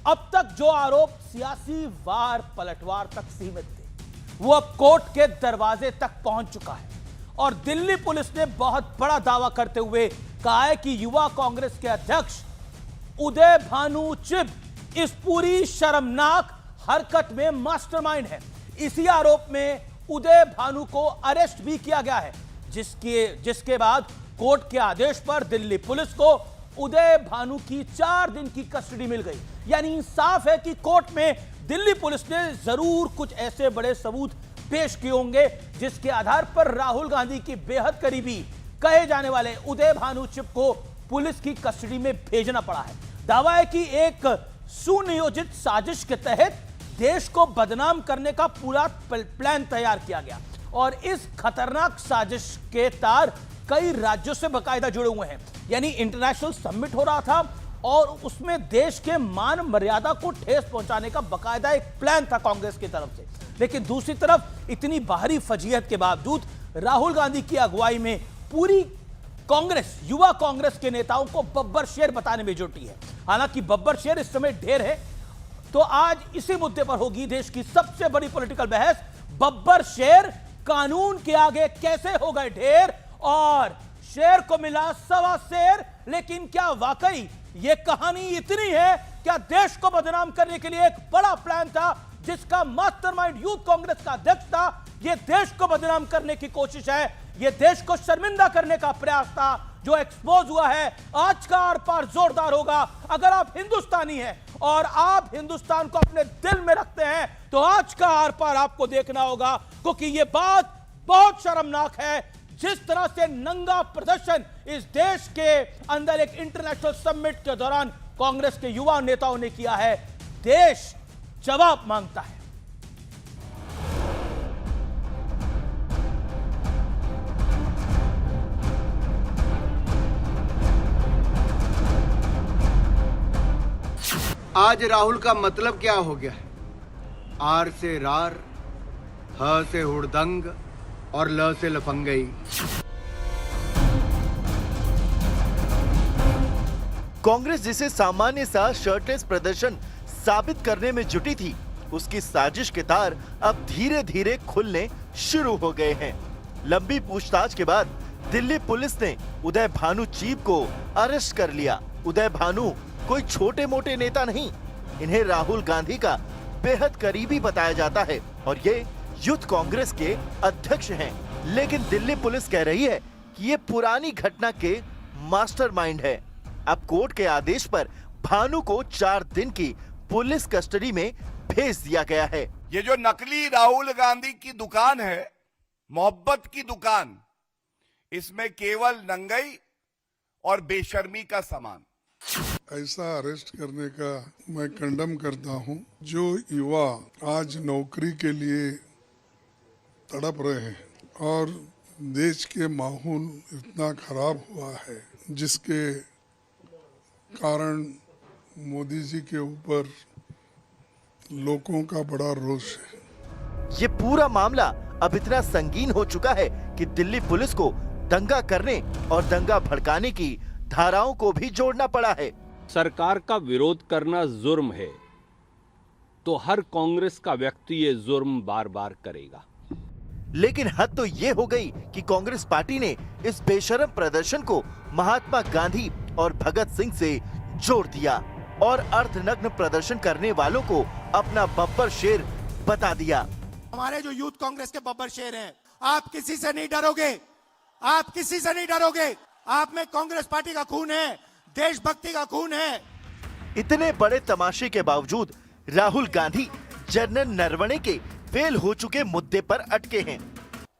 अब तक जो आरोप सियासी वार पलटवार तक सीमित थे वो अब कोर्ट के दरवाजे तक पहुंच चुका है और दिल्ली पुलिस ने बहुत बड़ा दावा करते हुए कहा है कि युवा कांग्रेस के अध्यक्ष उदय भानु चिब इस पूरी शर्मनाक हरकत में मास्टरमाइंड है। इसी आरोप में उदय भानु को अरेस्ट भी किया गया है, जिसके बाद कोर्ट के आदेश पर दिल्ली पुलिस को उदय भानु की 4 दिन की कस्टडी मिल गई। यानी साफ है कि कोर्ट में दिल्ली पुलिस ने जरूर कुछ ऐसे बड़े सबूत पेश किए होंगे जिसके आधार पर राहुल गांधी की बेहद करीबी कहे जाने वाले उदय भानु चिब को पुलिस की कस्टडी में भेजना पड़ा है। दावा है कि एक सुनियोजित साजिश के तहत देश को बदनाम करने का पूरा प्लान तैयार किया गया और इस खतरनाक साजिश के तार कई राज्यों से बाकायदा जुड़े हुए हैं। यानी इंटरनेशनल समिट हो रहा था और उसमें देश के मान मर्यादा को ठेस पहुंचाने का बाकायदा एक प्लान था कांग्रेस की तरफ से। लेकिन दूसरी तरफ इतनी बाहरी फजीहत के बावजूद राहुल गांधी की अगुवाई में पूरी कांग्रेस, युवा कांग्रेस के नेताओं को बब्बर शेर बताने में जुटी है। हालांकि बब्बर शेर इस समय ढेर है, तो आज इसी मुद्दे पर होगी देश की सबसे बड़ी पॉलिटिकल बहस। बब्बर शेर कानून के आगे कैसे हो गए ढेर और शेर को मिला सवा शेर। लेकिन क्या वाकई यह कहानी इतनी है? क्या देश को बदनाम करने के लिए एक बड़ा प्लान था जिसका मास्टरमाइंड यूथ कांग्रेस का अध्यक्ष था? यह देश को बदनाम करने की कोशिश है, यह देश को शर्मिंदा करने का प्रयास था जो एक्सपोज हुआ है। आज का आर पार जोरदार होगा। अगर आप हिंदुस्तानी हैं और आप हिंदुस्तान को अपने दिल में रखते हैं तो आज का आर पार आपको देखना होगा, क्योंकि यह बात बहुत शर्मनाक है। जिस तरह से नंगा प्रदर्शन इस देश के अंदर एक इंटरनेशनल समिट के दौरान कांग्रेस के युवा नेताओं ने किया है, देश जवाब मांगता है। आज राहुल का मतलब क्या हो गया है? आर से रार, ह से हुड़दंग और ल से लफंगई। कांग्रेस जिसे सामान्य सा शर्टलेस प्रदर्शन साबित करने में जुटी थी, उसकी साजिश के तार अब धीरे धीरे खुलने शुरू हो गए हैं। लंबी पूछताछ के बाद दिल्ली पुलिस ने उदय भानु चिब को अरेस्ट कर लिया। उदय भानु कोई छोटे मोटे नेता नहीं, इन्हें राहुल गांधी का बेहद करीबी बताया जाता है और ये यूथ कांग्रेस के अध्यक्ष हैं। लेकिन दिल्ली पुलिस कह रही है कि ये पुरानी घटना के मास्टरमाइंड है। अब कोर्ट के आदेश पर भानु को 4 दिन की पुलिस कस्टडी में भेज दिया गया है। ये जो नकली राहुल गांधी की दुकान है, मोहब्बत की दुकान, इसमें केवल नंगई और बेशर्मी का सामान। ऐसा अरेस्ट करने का मैं कंडम करता हूं। जो युवा आज नौकरी के लिए तड़प रहे हैं और देश के माहौल इतना खराब हुआ है जिसके कारण मोदी जी के ऊपर लोगों का बड़ा रोष है। ये पूरा मामला अब इतना संगीन हो चुका है कि दिल्ली पुलिस को दंगा करने और दंगा भड़काने की धाराओं को भी जोड़ना पड़ा है। सरकार का विरोध करना जुर्म है तो हर कांग्रेस का व्यक्ति ये जुर्म बार बार करेगा। लेकिन हद तो ये हो गई कि कांग्रेस पार्टी ने इस बेशरम प्रदर्शन को महात्मा गांधी और भगत सिंह से जोड़ दिया और अर्धनग्न प्रदर्शन करने वालों को अपना बब्बर शेर बता दिया। हमारे जो यूथ कांग्रेस के बब्बर शेर हैं, आप किसी से नहीं डरोगे, आप किसी से नहीं डरोगे। आप में कांग्रेस पार्टी का खून है, देशभक्ति का खून है। इतने बड़े तमाशे के बावजूद राहुल गांधी जनरल नरवणे के फेल हो चुके मुद्दे पर अटके हैं।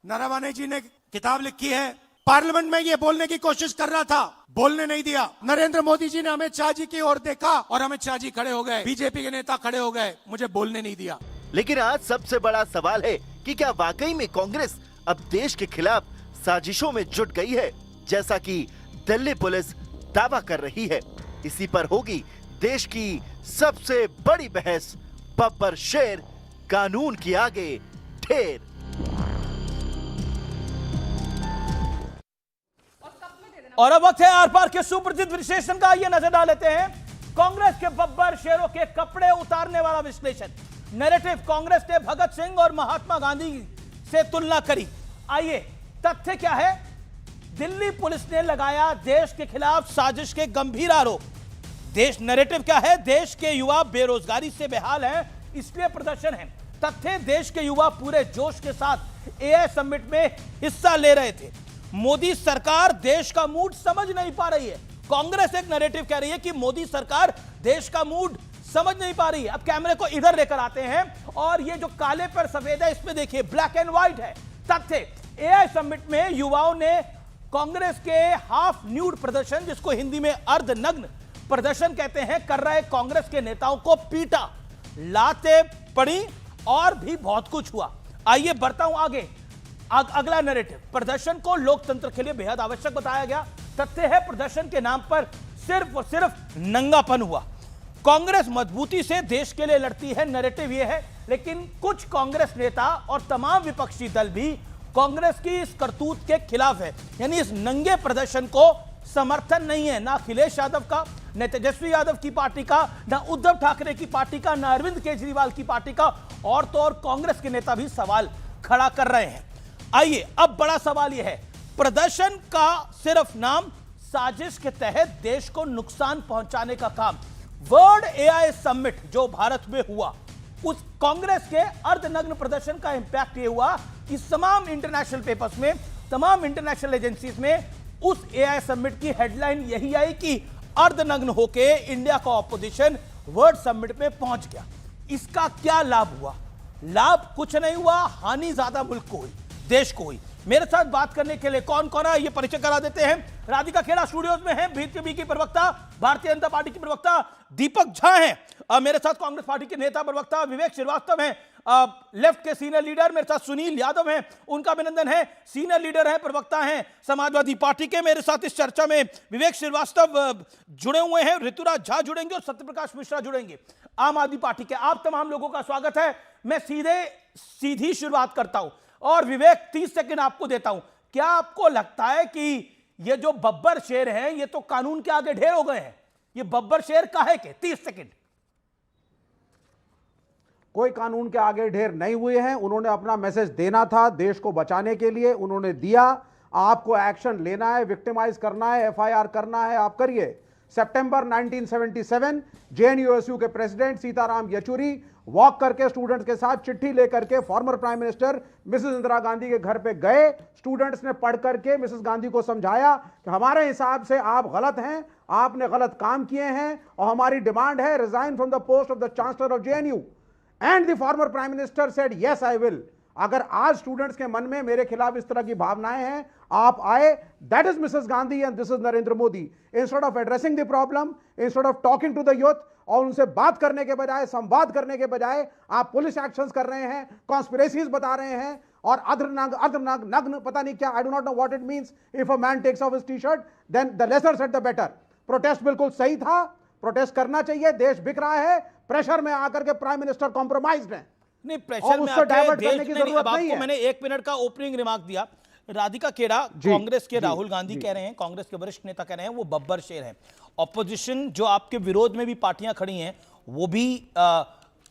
नरवणे जी ने किताब लिखी है, पार्लियामेंट में ये बोलने की कोशिश कर रहा था, बोलने नहीं दिया। नरेंद्र मोदी जी ने अमित शाह जी की ओर देखा और अमित शाह जी खड़े हो गए, बीजेपी के नेता खड़े हो गए, मुझे बोलने नहीं दिया। लेकिन आज सबसे बड़ा सवाल है कि क्या वाकई में कांग्रेस अब देश के खिलाफ साजिशों में जुट गई है, जैसा कि दिल्ली पुलिस दावा कर रही है। इसी पर होगी देश की सबसे बड़ी बहस। बब्बर शेर कानून के आगे ढेर। और अब वक्त है आर पार के सुप्रसिद्ध विश्लेषण का। आइए नजर डाल लेते हैं कांग्रेस के बब्बर शेरों के कपड़े उतारने वाला विश्लेषण। नैरेटिव कांग्रेस ने भगत सिंह और महात्मा गांधी से तुलना करी। आइए, तथ्य क्या है? दिल्ली पुलिस ने लगाया देश के खिलाफ साजिश के गंभीर आरोप। देश नैरेटिव क्या है? देश के युवा बेरोजगारी से बेहाल हैं, इसलिए प्रदर्शन है। तथ्य, देश के युवा पूरे जोश के साथ एआई समिट में हिस्सा ले रहे थे। मोदी सरकार देश का मूड समझ नहीं पा रही है। कांग्रेस एक नैरेटिव कह रही है कि मोदी सरकार देश का मूड समझ नहीं पा रही है। अब कैमरे को इधर लेकर आते हैं और ये जो काले पर सफेद है, इसमें देखिए ब्लैक एंड व्हाइट है। तथ्य, एआई समिट में युवाओं ने कांग्रेस के हाफ न्यूड प्रदर्शन, जिसको हिंदी में अर्धनग्न प्रदर्शन कहते हैं, कर रहे कांग्रेस के नेताओं को पीटा, लाते पड़ी और भी बहुत कुछ हुआ। आइए बढ़ता हूं आगे। अगला नैरेटिव, प्रदर्शन को लोकतंत्र के लिए बेहद आवश्यक बताया गया। तथ्य है, प्रदर्शन के नाम पर सिर्फ और सिर्फ नंगापन हुआ। कांग्रेस मजबूती से देश के लिए लड़ती है, नैरेटिव यह है। लेकिन कुछ कांग्रेस नेता और तमाम विपक्षी दल भी कांग्रेस की इस करतूत के खिलाफ है, यानी इस नंगे प्रदर्शन को समर्थन नहीं है। ना अखिलेश यादव का, न तेजस्वी यादव की पार्टी का, ना उद्धव ठाकरे की पार्टी का, ना अरविंद केजरीवाल की पार्टी का, और तो और कांग्रेस के नेता भी सवाल खड़ा कर रहे हैं। आइए, अब बड़ा सवाल यह है, प्रदर्शन का सिर्फ नाम साजिश के तहत देश को नुकसान पहुंचाने का काम। वर्ल्ड एआई समिट जो भारत में हुआ, उस कांग्रेस के अर्धनग्न प्रदर्शन का इंपैक्ट यह हुआ कि तमाम इंटरनेशनल पेपर्स में, तमाम इंटरनेशनल एजेंसीज में उस एआई समिट की हेडलाइन यही आई कि अर्धनग्न होके इंडिया का ऑपोजिशन वर्ल्ड समिट में पहुंच गया। इसका क्या लाभ हुआ? लाभ कुछ नहीं हुआ, हानि ज्यादा मुल्क को हुई, देश को हुई। मेरे साथ बात करने के लिए कौन कौन है, ये परिचय करा देते हैं। राधिका खेड़ा स्टूडियोज में है, बीजेपी की प्रवक्ता, भारतीय जनता पार्टी की प्रवक्ता दीपक झा हैं। मेरे साथ कांग्रेस पार्टी के नेता प्रवक्ता विवेक श्रीवास्तव हैं, लेफ्ट के सीनियर लीडर मेरे साथ सुनील यादव हैं, उनका अभिनंदन है। सीनियर लीडर हैं, प्रवक्ता हैं समाजवादी पार्टी के। मेरे साथ इस चर्चा में विवेक श्रीवास्तव जुड़े हुए हैं, ऋतुराज झा जुड़ेंगे और सत्यप्रकाश मिश्रा जुड़ेंगे आम आदमी पार्टी के। आप तमाम लोगों का स्वागत है। मैं सीधी शुरुआत करता हूं और विवेक 30 सेकंड आपको देता हूं। क्या आपको लगता है कि ये जो बब्बर शेर हैं, ये तो कानून के आगे ढेर हो गए हैं? ये बब्बर शेर काहे के? 30 सेकंड। कोई कानून के आगे ढेर नहीं हुए हैं। उन्होंने अपना मैसेज देना था देश को बचाने के लिए, उन्होंने दिया। आपको एक्शन लेना है, विक्टिमाइज करना है, एफआईआर करना है, आप करिए। सितंबर 1977 जेएनयूएसयू के प्रेसिडेंट सीताराम येचुरी वॉक करके स्टूडेंट्स के साथ चिट्ठी लेकर के former prime minister Mrs Indira Gandhi के घर पे गए। स्टूडेंट्स ने पढ़ करके मिसेस गांधी को समझाया कि हमारे हिसाब से आप गलत हैं, आपने गलत काम किए हैं और हमारी डिमांड है resign from the post of the chancellor of JNU. And the former prime minister said yes I will. अगर आज स्टूडेंट्स के मन में मेरे खिलाफ इस तरह की भावनाएं हैं, आप आए। That is Mrs Gandhi and this is Narendra Modi. Instead of addressing the problem, instead of talking to the youth, और उनसे बात करने के बजाय, संवाद करने के बजाय आप पुलिस एक्शंस कर रहे हैं, कॉन्स्पिरेसीज बता रहे हैं और नग्न पता नहीं क्या, I do not know what it means. If a man takes off his T shirt then the lesser said the better. Protest बिल्कुल सही था, प्रोटेस्ट करना चाहिए, देश बिक रहा है। प्रेशर में आकर के प्राइम मिनिस्टर कॉम्प्रोमाइज्ड है। नहीं, प्रेशर में डाइवर्ट करने की जरूरत नहीं है। मैंने 1 मिनट का ओपनिंग रिमार्क दिया। राधिका खेड़ा, कांग्रेस के राहुल गांधी कह रहे हैं, कांग्रेस के वरिष्ठ नेता कह रहे हैं वो बब्बर शेर हैं। ऑपोजिशन जो आपके विरोध में भी पार्टियां खड़ी हैं, वो भी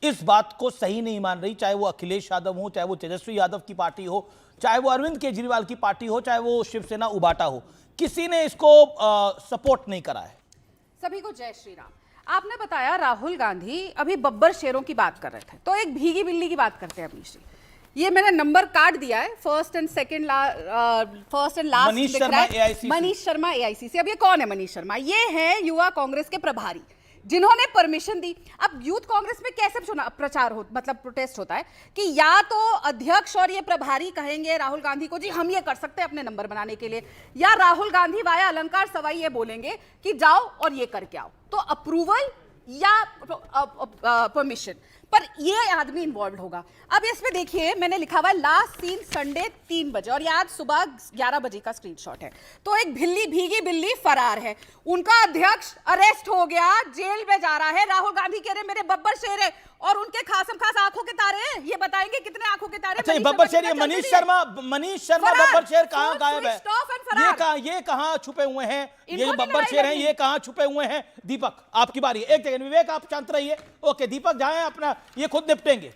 इस बात को सही नहीं मान रही, चाहे वो अखिलेश यादव हो, चाहे वो तेजस्वी यादव की पार्टी हो, चाहे वो अरविंद केजरीवाल की पार्टी हो, चाहे वो शिवसेना उबाटा हो, किसी ने इसको सपोर्ट नहीं करा है। सभी को जय श्री राम। आपने बताया राहुल गांधी अभी बब्बर शेरों की बात कर रहे थे, तो एक भीगी बिल्ली की बात करते हैं अभी श्री। ये मैंने नंबर काट दिया है, first and last Manish Sharma AICC. Manish Sharma AICC. अब ये कौन है मनीष शर्मा? ये है युवा कांग्रेस के प्रभारी जिन्होंने परमिशन दी। अब यूथ कांग्रेस में कैसे प्रचार हो, मतलब प्रोटेस्ट होता है कि या तो अध्यक्ष और ये प्रभारी कहेंगे राहुल गांधी को जी हम ये कर सकते हैं अपने नंबर बनाने के लिए, या राहुल गांधी वाया अलंकार सवाई ये बोलेंगे कि जाओ और ये करके आओ। तो अप्रूवल या परमिशन। पर ये आदमी इन्वॉल्व होगा। अब इसमें देखिए मैंने लिखा हुआ है लास्ट सीन संडे 3 बजे और ये आज सुबह 11 बजे का स्क्रीनशॉट है। तो एक भीगी बिल्ली फरार है, उनका अध्यक्ष अरेस्ट हो गया, जेल में जा रहा है। राहुल गांधी कह रहे मेरे बब्बर शेर है और उनके खासम खास आंखों के तारे हैं। ये बताएंगे कितने आंखों के तारे? अच्छा, बब्बर शेर, ये मनीष शर्मा बब्बर शेर कहां गायब है? ये कहां छुपे हुए हैं? ये बब्बर शेर हैं, ये कहां छुपे हुए हैं? दीपक आपकी बारी है। एक सेकंड विवेक, आप शांत रहिए। ओके दीपक जाएं, अपना ये खुद निपटेंगे।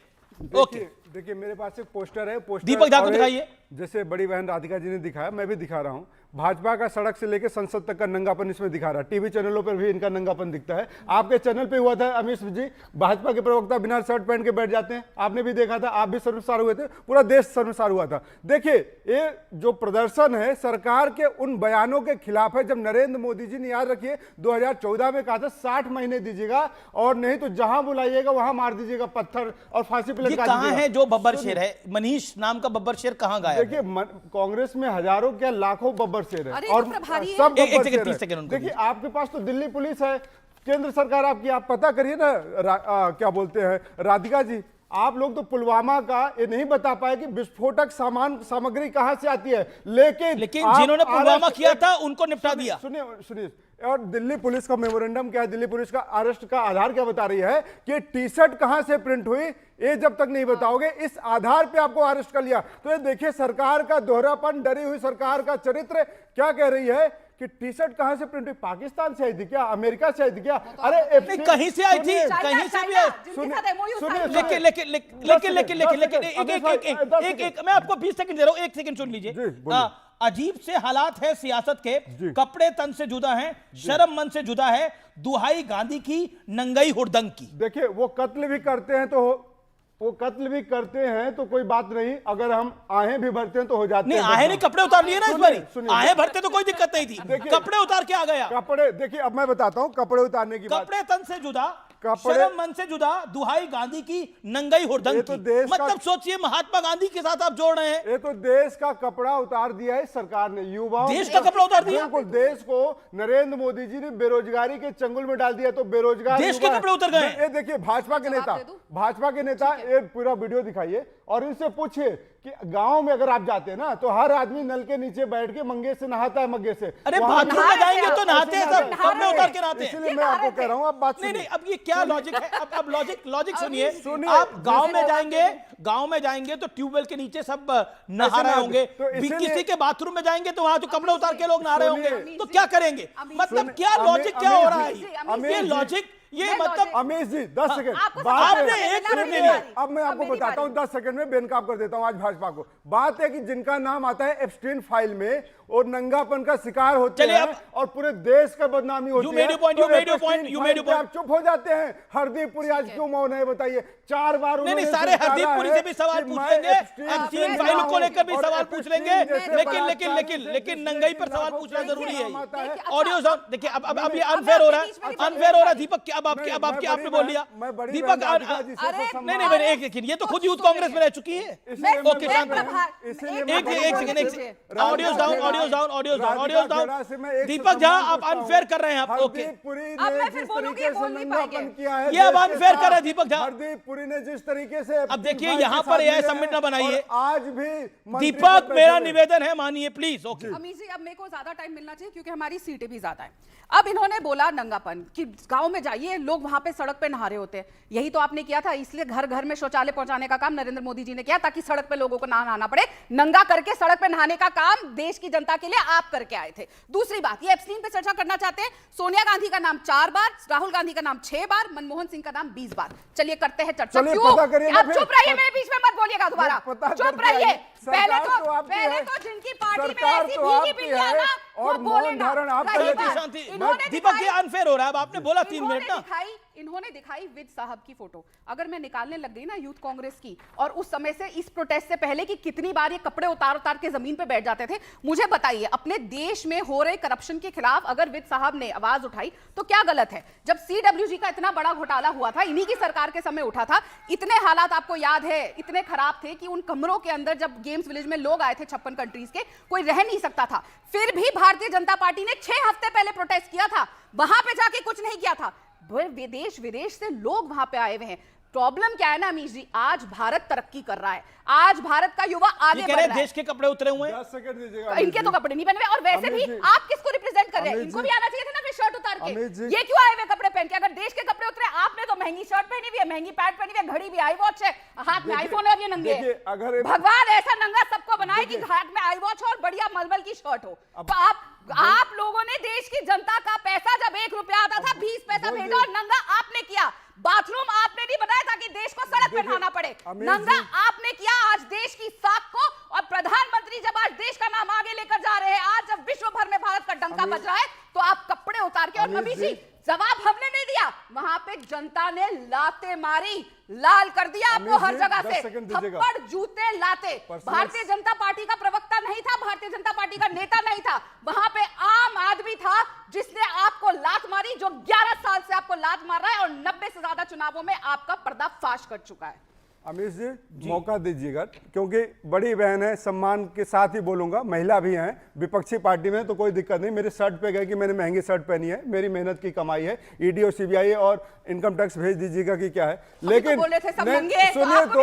ओके देखिए मेरे पास एक पोस्टर है, पोस्टर दीपक दा को दिखाइए। जैसे बड़ी बहन राधिका जी ने दिखाया, मैं भी दिखा रहा हूं। भाजपा का सड़क से लेकर संसद तक का नंगापन इसमें दिखा रहा है। टीवी चैनलों पर भी इनका नंगापन दिखता है। आपके चैनल पे हुआ था, अमीश जी भाजपा के प्रवक्ता बिना शर्ट पहन के बैठ जाते हैं, आपने भी देखा था, आप भी शर्मसार हुए थे, पूरा देश शर्मसार हुआ था। देखिए ये जो प्रदर्शन है सरकार के उन बयानों के खिलाफ है। जब नरेंद्र मोदी जी ने, याद रखिए 2014 में कहा था 60 महीने दीजिएगा और नहीं तो जहां बुलाइएगा वहां मार दीजिएगा पत्थर और फांसी पे लटका कहां है जो बब्बर शेर है? मनीष नाम का बब्बर शेर कहां गायब? देखिए कांग्रेस में हजारों क्या लाखों बब्बर शेर है और सब एक सेकंड देखिए आपके पास तो दिल्ली पुलिस है, केंद्र सरकार आपकी, आप पता करिए ना क्या बोलते हैं राधिका जी, आप लोग तो पुलवामा का ये नहीं बता पाए कि विस्फोटक सामग्री कहां से आती है, लेकिन जिन्होंने पुलवामा किया था उनको निपटा दिया। सुनिए और दिल्ली पुलिस का मेमोरेंडम क्या है, दिल्ली पुलिस का अरेस्ट का आधार क्या बता रही है कि टी शर्ट कहां से प्रिंट हुई, ये जब तक नहीं बताओगे इस आधार पे आपको अरेस्ट कर लिया। तो ये देखिए सरकार का दोहरापन, डरी हुई सरकार का चरित्र। क्या कह रही है कि टी शर्ट कहां से प्रिंट हुई? पाकिस्तान से आई थी क्या, अमेरिका से आई थी क्या? अरे कहीं से आई थी, कहीं से भी लेकिन मैं आपको 20 सेकंड दे रहा हूं, 1 सेकंड सुन लीजिए। अजीब से हालात है सियासत के, कपड़े तन से जुदा हैं, शर्म मन से जुदा है, दुहाई गांधी की, नंगई हुड़दंग की। देखिए वो कत्ल भी करते हैं तो कोई बात नहीं, अगर हम आहें भी भरते हैं तो हो जाते हैं। आहें नहीं, कपड़े उतार लिए ना इस बारी, आहें भरते तो कोई दिक्कत नहीं थी, कपड़े उतार के आ गया। कपड़े देखिए अब मैं बताता हूं कपड़े उतारने की बात। कपड़े तन से जुदा, शर्म मन से जुदा, दुहाई गांधी की, नंगई हुड़दंग की। मतलब सोचिए महात्मा गांधी के साथ आप जोड़ रहे हैं। ये तो देश का कपड़ा उतार दिया है सरकार ने, युवाओं देश का कपड़ा उतार दिया। बिल्कुल, देश को नरेंद्र मोदी जी ने बेरोजगारी के चंगुल में डाल दिया, तो बेरोजगार देश के कपड़े उतर गए। ये देखिए भाजपा के नेता ये पूरा वीडियो दिखाइए और इनसे पूछिए कि गांव में अगर आप जाते हैं ना तो हर आदमी नल के नीचे बैठ के मंगे से नहाता है, मग्गे से। अरे बाथरूम में जाएंगे तो नहाते हैं सब, कपड़े उतार के नहाते हैं। इसलिए मैं आपको कह रहा हूं, अब बात नहीं, अब ये क्या लॉजिक है? अब लॉजिक सुनिए। आप गांव में जाएंगे तो ट्यूबवेल के नीचे सब नहा रहे होंगे, किसी के बाथरूम में जाएंगे तो वहां तो कपड़े उतार के लोग नहा रहे होंगे, तो क्या करेंगे? मतलब क्या लॉजिक क्या हो रहा है? ये लॉजिक, ये मतलब अमीश जी 10 सेकंड आपने 1 मिनट ले लिया। अब मैं आपको बताता हूं 10 सेकंड में बेनकाब कर देता हूं आज भाजपा को। बात है कि जिनका नाम आता है एप्स्टीन फाइल में और नंगापन का शिकार होते हैं और पूरे देश का बदनामी होती है, आप चुप हो जाते हैं। हरदीप पुरी आज क्यों मौन है बताइए? 4 बार नहीं, सारे हरदीप पुरी से भी सवाल पूछ लेंगे, एप्स्टीन फाइल को लेकर भी सवाल पूछ लेंगे, लेकिन नंगई पर सवाल पूछना जरूरी है। ऑडियो साउंड देखिए, अब ये अनफेयर हो रहा है। दीपक अब आपने बोल लिया दीपक। नहीं, एक सेकंड, ये तो खुद यूथ कांग्रेस में रह चुकी है। ओके शांत, एक सेकंड, ऑडियो डाउन। दीपक जहां आप अनफेयर कर रहे हैं आप। ओके ये अब अनफेयर कर रहे हैं दीपक झा। हरदीप पुरी ने जिस तरीके से, अब देखिए यहां पर एआई समिट ना बनाइए आज भी। दीपक मेरा निवेदन है, मानिए प्लीज। ओके अमीश जी, अब मेरे को ज्यादा टाइम मिलना चाहिए क्योंकि हमारी सीटें भी ज्यादा है। अब इन्होंने बोला नंगापन कि गांव में जाइए, लोग वहां पे सड़क पे नहा रहे होते हैं। यही तो आपने किया था, इसलिए घर घर में शौचालय पहुंचाने का काम नरेंद्र मोदी जी ने किया ताकि सड़क पे लोगों को ना नहाना पड़े। नंगा करके सड़क पे नहाने का काम देश की जनता के लिए आप करके आए थे। दूसरी बात, ये एप्स्टीन पे चर्चा करना चाहते हैं। सोनिया गांधी का नाम 4 बार, राहुल गांधी का नाम 6 बार, मनमोहन सिंह का नाम 20 बार। चलिए करते हैं चर्चा। क्यों आप चुप रहिए, मेरे बीच में मत बोलिएगा दोबारा, चुप रहिए। पहले तो जिनकी पार्टी में ऐसी भीगी बिल्लियां ना वो बोले ना। दीपक ये अनफेयर हो रहा है। अब आपने बोला 3 मिनट ना। इन्होंने दिखाई विद साहब की फोटो। अगर मैं निकालने लग गई ना यूथ कांग्रेस की, और उस समय से इस प्रोटेस्ट से पहले कि कितनी बार ये कपड़े उतार के जमीन पे बैठ जाते थे, मुझे बताइए अपने देश में हो रहे करप्शन के खिलाफ अगर विद साहब ने आवाज उठाई तो क्या गलत है? जब सीडब्ल्यूजी का इतना बड़ा घोटाला हुआ था, इन्हीं की सरकार के समय उठा था, इतने हालात आपको याद है, इतने खराब थे कि उन कमरों के अंदर जब गेम्स विलेज में लोग आए थे 56 कंट्रीज के, कोई रह नहीं सकता था। फिर भी भारतीय जनता पार्टी ने 6 हफ्ते पहले प्रोटेस्ट किया था, वहां पे जाके कुछ नहीं किया था। देश विदेश से लोग वहां पे आए हुए हैं। प्रॉब्लम क्या है ना अमीश जी, आज भारत तरक्की कर रहा है, आज भारत का युवा आगे बढ़ रहा है। देश के कपड़े उतरे हुए हैं, 10 सेकंड दीजिएगा। इनके तो कपड़े नहीं पहने हुए, और वैसे भी आप किसको रिप्रेजेंट कर रहे हैं? इनको भी आना चाहिए था ना फिर शर्ट उतार के। ये क्यों आए हुए कपड़े पहन के? अगर देश के कपड़े उतरे, आपने तो महंगी शर्ट पहनी हुई है, महंगी पैंट पहनी हुई है, घड़ी भी आई वॉच है, हाथ में आईफोन है, और ये नंगे हैं। अगर भगवान ऐसा नंगा सबको बनाए कि हाथ में आई वॉच हो और बढ़िया मलमल की शर्ट हो। तो आप लोगों ने देश की जनता का पैसा, जब 1 रुपया आता था 20 पैसा भेजा, और नंगा आपने किया। बाथरूम आपने नहीं बनाया ताकि देश को सड़क पे नहाना पड़े, नंगा आपने किया आज देश की साख को। और प्रधानमंत्री जब आज देश का नाम आगे लेकर जा रहे हैं, आज जब विश्व भर में भारत का डंका बज रहा है, तो आप कपड़े उतार के, और अभी जी जवाब हमने नहीं दिया, वहां पे जनता ने लाते मारी, लाल कर दिया आपको हर जगह से, थप्पड़ जूते लाते। भारतीय जनता पार्टी का प्रवक्ता नहीं था, भारतीय जनता पार्टी का नेता नहीं था, वहां पे आम आदमी था जिसने आपको लात मारी, जो 11 साल से आपको लात मार रहा है, और 90 से ज्यादा चुनावों में आपका पर्दाफाश कर चुका है। अमीश जी मौका दीजिएगा, क्योंकि बड़ी बहन है, सम्मान के साथ ही बोलूंगा, महिला भी हैं विपक्षी पार्टी में, तो कोई दिक्कत नहीं। मेरी शर्ट पे गए कि मैंने महंगी शर्ट पहनी है, मेरी मेहनत की कमाई है, ईडी और सीबीआई और इनकम टैक्स भेज दीजिएगा कि क्या है। लेकिन सुनिए तो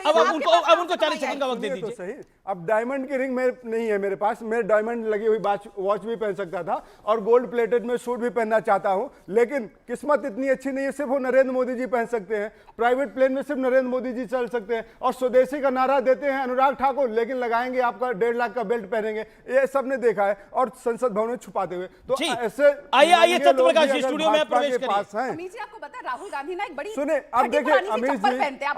अब उनको 40 सेकंड का वक्त दे दीजिए। सही, अब डायमंड की रिंग मेरे नहीं है मेरे पास, मैं डायमंड लगी हुई वॉच भी पहन सकता था, और गोल्ड प्लेटेड में सूट भी पहनना चाहता हूं, लेकिन किस्मत इतनी अच्छी नहीं है, सिर्फ वो नरेंद्र मोदी जी पहन सकते हैं, प्राइवेट प्लेन में सिर्फ नरेंद्र मोदी जी चल सकते हैं, और स्वदेशी का नारा देते हैं अनुराग ठाकुर, लेकिन लगाएंगे आपका 1.5 लाख का बेल्ट पहनेंगे, ये सबने देखा है, और संसद भवन में छुपाते हुए। तो ऐसे आइए सत्यप्रकाश जी स्टूडियो में प्रवेश करिए। अमीश जी आपको पता है राहुल गांधी ना एक बड़ी सुने, अब देखिए अमीश जी,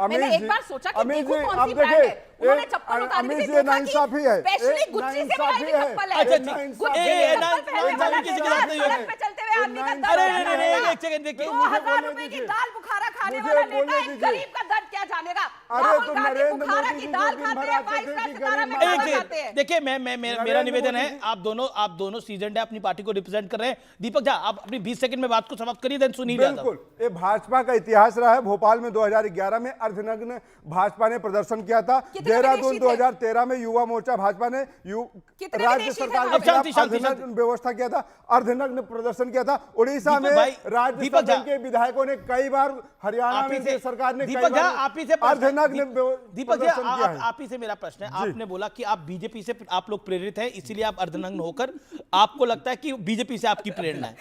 मैंने एक बार सोचा कि अमीश देखूं जी, कौन अब सी ब्रांड है, देखिए उन्होंने चप्पल उतारी थी, अमीश जी देखा कि नाइंसाफी है, स्पेशली गुच्ची से बनाई हुई चप्पल है। अच्छा गुच्ची के चप्पल पहनने वाला किसी के साथ नहीं है। सड़क पे चलते हुए आदमी का दर्द अरे क्या नहीं जानेगा? एक सेकंड देखिए, 2000 रुपए की दाल बुखारा खाने मुझे वाला नेता बोलने एक दीजिए। गरीब का दर्द क्या जानेगा? अरे राहुल तुम गांधी नरेंद्र बुखारा मोदी की जी दाल को दिन खाते भर हैं, आते 5 थे स्टार कि सितारा में गरीब खाना एक खाते हैं। देखिए मेरा निवेदन है, आप दोनों सीजन है, अपनी पार्टी को रिप्रेजेंट कर रहे हैं। दीपक झा आप अपनी 20 सेकंड में बात को समाप्त करिए, देन सुनील यादव। बिल्कुल, ये भाजपा का इतिहास रहा है। भोपाल में 2011 में अर्धनग्न भाजपा ने प्रदर्शन किया था। देहरादून 2013 में युवा मोर्चा भाजपा ने राज्य सरकार के खिलाफ अर्धनग्न व्यवस्था किया था, अर्धनग्न प्रदर्शन किया था। उड़ीसा में राज्य सभा के विधायकों ने कई बार, हरियाणा में सरकार ने दीपक झा आप ही से अर्धनग्न दीपक झा आप ही से मेरा प्रश्न है, आपने बोला कि आप बीजेपी से आप लोग प्रेरित हैं, इसीलिए आप अर्धनग्न होकर आपको लगता है कि बीजेपी से आपकी प्रेरणा है,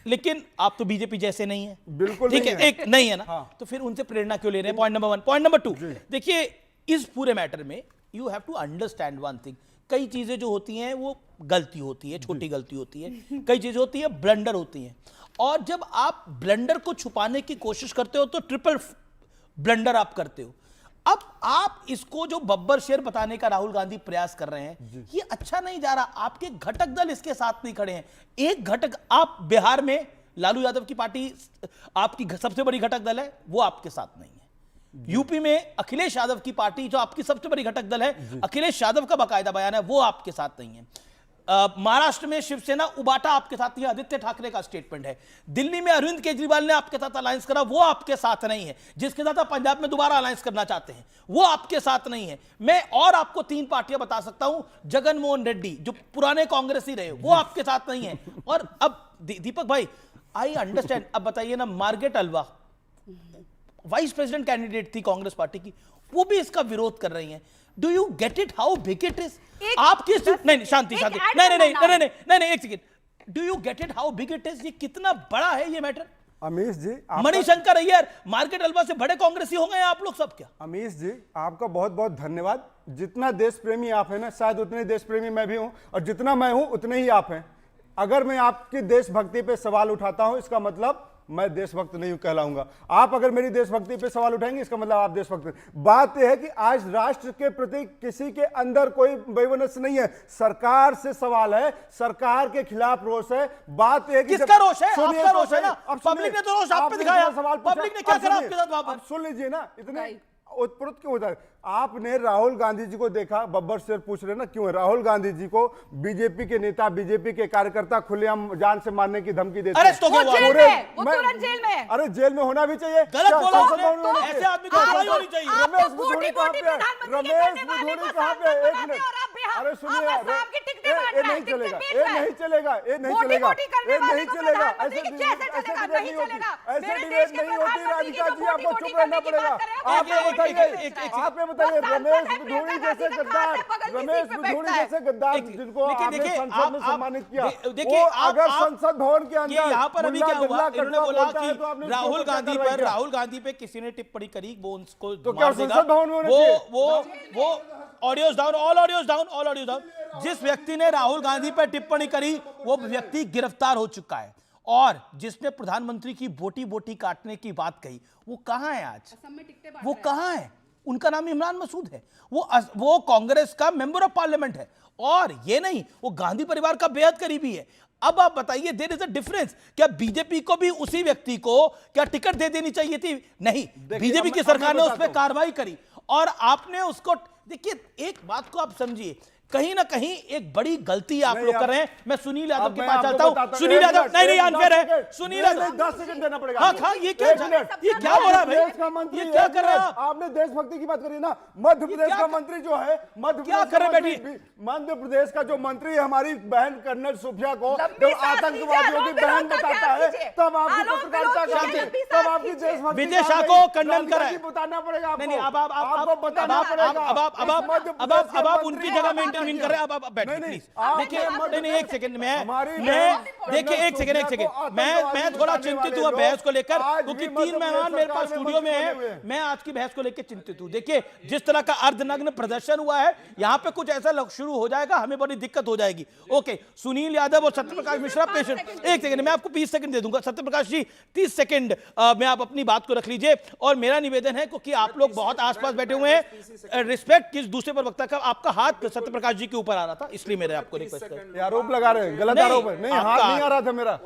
लेकिन आप तो बीजेपी जैसे नहीं है। बिल्कुल ठीक है, एक नहीं है ना। हाँ। तो फिर उनसे प्रेरणा क्यों ले रहे हैं? Point number 1। पॉइंट नंबर 2, देखिए इस पूरे मैटर में you have to understand one thing, कई चीजें जो होती हैं वो गलती होती है, छोटी गलती होती है, कई चीजें होती है ब्लंडर होती हैं, और जब आप ब्लंडर को छुपाने की कोशिश करते हो तो ट्रिपल ब्लंडर आप करते हो। अब आप इसको जो बब्बर शेर बताने का राहुल गांधी प्रयास कर रहे हैं, ये अच्छा नहीं जा रहा। आपके घटक दल इसके साथ नहीं खड़े हैं। एक घटक, आप बिहार में लालू यादव की पार्टी आपकी सबसे बड़ी घटक दल है, वो आपके साथ नहीं है। यूपी में अखिलेश यादव की पार्टी जो आपकी सबसे बड़ी घटक दल है, अखिलेश यादव का बाकायदा बयान है, वो आपके साथ नहीं है। महाराष्ट्र में शिवसेना उबाटा आपके साथ नहीं है, आदित्य ठाकरे का स्टेटमेंट है। दिल्ली में अरविंद केजरीवाल ने आपके साथ अलायंस करा, वो आपके साथ नहीं है। जिसके साथ आप पंजाब में दोबारा अलायंस करना चाहते हैं, वो आपके साथ नहीं है। मैं और आपको 3 पार्टियां बता सकता हूं, जगन मोहन रेड्डी जो पुराने कांग्रेसी रहे, वो आपके साथ नहीं है। और अब दीपक भाई आई अंडरस्टैंड, अब बताइए ना, Margaret Alva vice president candidate थी कांग्रेस पार्टी की, वो भी इसका विरोध कर रही हैं। Do you get it how big it is? आपकी नहीं शांति नहीं एक second, do you get it how big it is? ये कितना बड़ा है ये मैटर? अमीश जी, मणिशंकर अय्यर, मार्केट अल्वा से बड़े कांग्रेसी हो गए आप लोग सब क्या? अमीश जी आपका बहुत बहुत धन्यवाद। जितना देश प्रेमी आप हैं ना, शायद उतने देश प्रेमी मैं भी हूं, और जितना मैं हूं उतने ही आप हैं। अगर मैं आपकी देशभक्ति पे सवाल उठाता हूं, इसका मतलब मैं देशभक्त नहीं कहलाऊंगा। आप अगर मेरी देशभक्ति पे सवाल उठाएंगे, इसका मतलब आप देशभक्त नहीं। बात यह है कि आज राष्ट्र के प्रति किसी के अंदर कोई बेवनस नहीं है, सरकार से सवाल है, सरकार के खिलाफ रोष है। बात यह है कि किसका रोष है? आपका रोष है ना। पब्लिक ने तो रोष आप पे दिखाया, पब्लिक ने क्या करा आपके साथ वहां पर? सुन लीजिए ना, इतने उत्प्रुत क्यों होता है? आपने राहुल गांधी जी को देखा, बब्बर शेर पूछ रहे ना क्यों है? राहुल गांधी जी को बीजेपी के नेता, बीजेपी के कार्यकर्ता खुलेआम जान से मारने की धमकी देते हैं। अरेस्ट हो गए वो जेल में। अरे जेल में होना भी चाहिए। गलत बोला आपने, ऐसे आदमी को सजा होनी चाहिए। रमेश बुधोड़ी कहां पे? रमेश बुधोड़ी कहां पे? एक मिनट, अरे सुनिए आप बस आपकी टिकटें बांट ये रहे नहीं हैं, टिकटें चलेगा, बेच ये रहे हैं। नहीं चलेगा, ये नहीं वोटी चलेगा, वोटी करने ये वाले नहीं को चलेगा, प्रधानमंत्री ऐसे की कैसे ऐसे चलेगा? डिबेट नहीं नहीं होती, चलेगा। ऐसे मेरे डिबेट देश के नहीं होती। प्रधानमंत्री की राधिका जो जी, आपको वोटी चुप रहना करने की पड़ेगा। बात कर रहे हैं, आप ये वो बताइए, वोटी बेच रहे हैं। आप ये बताइए, वो रमेश सांसद है, धूड़ी प्रियंका जैसे गांधी का गद्दार, खास है, बगल की रमेश सीट पे धूड़ी बैठता है। जैसे गद्दार जिनको लेकिन आपने देखिए, संसद में आप- सम्मानित किया, देखिए, वो आप- अगर आप- संसद भवन के ये अंदर यहाँ पर अभी मुल्ला क्या हुआ, बिल्ला इन्होंने कटवा बोला बोलता है, तो आपने कि उसके राहुल ऊपर क्या गांधी कार्रवाई पर किया? राहुल गांधी पे किसी ने टिप्पणी करी, वो उसको तो क्या मार देगा। संसद भवन में होना चाहिए? वो audios down, all audios down, all audios down. जिस व्यक्ति ने राहुल गांधी पर टिप्पणी करी वो व्यक्ति गिरफ्तार हो चुका है, और जिसने प्रधानमंत्री की बोटी बोटी काटने की बात कही वो कहां है आज? वो कहां है? उनका नाम इमरान मसूद है। वो कांग्रेस का मेंबर ऑफ पार्लियामेंट है, और ये नहीं, वो गांधी परिवार का बेहद करीबी है। अब आप बताइए, देयर इज अ डिफरेंस। क्या बीजेपी को भी उसी व्यक्ति को क्या टिकट दे देनी चाहिए थी? नहीं, बीजेपी की सरकार ने उस पर कार्रवाई करी और आपने उसको, देखिए एक बात को आप समझिए, कहीं ना कहीं एक बड़ी गलती आप लोग कर रहे हैं। मैं सुनील यादव के पास जाता हूं। सुनील यादव, नहीं अनफेयर है। सुनील यादव 10 सेकंड देना पड़ेगा। हाँ हाँ, ये क्या हो रहा है भाई? देश का मंत्री, ये क्या कर रहे हैं आप? आपने देशभक्ति की बात करी ना। मध्य प्रदेश का मंत्री जो है, क्या कर रहे हैं मध्य प्रदेश का जो मंत्री हमारी बहन कर्नल सुफिया को जब आतंकवादियों की बहन बताता है, तब आपकी पत्रकारिता करती है, तब आपकी देशभक्ति। विजय शाह को खंडन कर रहा है। बताना पड़ेगा आपको। नहीं, अब आपको बताना पड़ेगा। अब आप उनकी जगह में इंटरवीन कर रहे हैं। अब बैठिए प्लीज। देखिए, नहीं एक सेकंड, मैं देखिए एक सेकंड, मैं थोड़ा चिंतित हुआ बहस को लेकर, क्योंकि 3 मेहमान मेरे पास स्टूडियो में है। मैं आज की बहस को लेकर चिंतित हूं। देखिए, जिस तरह का अर्धनग्न प्रदर्शन हुआ है, यहां पे कुछ ऐसा शुरू हो जाएगा, हमें बड़ी दिक्कत हो जाएगी। ओके, सुनील यादव और सत्यप्रकाश मिश्रा पेशेंट, एक सेकंड, मैं आपको 20 सेकंड दे दूंगा। सत्यप्रकाश जी 30 सेकंड में आप अपनी बात को रख लीजिए। और मेरा निवेदन है, क्योंकि आप लोग बहुत आसपास बैठे हुए हैं, रिस्पेक्ट किस दूसरे पर वक्ता का, आपका हाथ सत्यप्रकाश जी के ऊपर आ रहा था, इसलिए मेरे आपको रिक्वेस्ट कर। आरोप लगा रहे हैं, गलत आरोप है। नहीं, हाथ नहीं आ रहा था मेरा,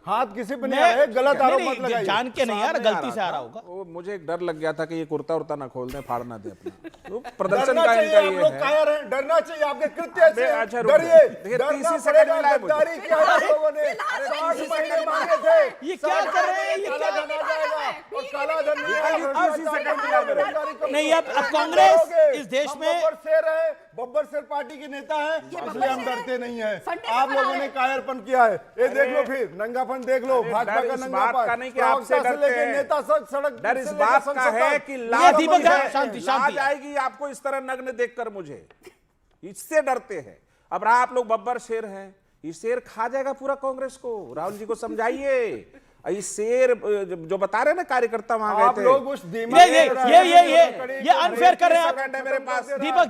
हाथ किसी पे नहीं आ रहा है, गलत आरोप मत लगाइए। जान के नहीं यार, गलती से आ रहा होगा। वो मुझे एक डर लग गया था कि ये कुर्ता उर्ता ना खोल दें, फाड़ ना दें अपना। तो प्रदर्शन डरना का चाहिए, इनका आप ये लोग है। कायर हैं, डरना चाहिए आपके कृत्य से। अच्छा, रुक डरिए, जाइए। देखिए, डरना 30 सेकंड पड़ेगा। मिला है मुझे। गद्दारी किया है आप लोगों ने, 60 महीने मांगे थे। ये क्या कर रहे हैं? ये काला क्या धन आ जाएगा, और काला धन नहीं आएगा। 30 सेकंड मिला मेरे को। नहीं, अब कांग्रेस इस देश में बब्बर शेर है, बब्बर शेर पार्टी के नेता है, इसलिए हम डरते नहीं है। आप लोगों ने कायरपन किया है। ये देख लो, फिर नंगापन देख लो, भाजपा का डर इस नंगापन। बात का नहीं कि आपसे डरते हैं। नेता सड़क डर इस बात का है कि ये दीपक लाज शांति, शांति। आएगी आपको इस तरह नग्न देखकर, मुझे इससे डरते हैं। अब आप लोग बब्बर शेर हैं, ये शेर खा जाएगा पूरा कांग्रेस को। राहुल जी को समझाइए, ये शेर जो बता रहे हैं ना कार्यकर्ता वहां गए थे। आप लोग उस ये अनफेयर कर रहे हैं आप। मेरे पास दीपक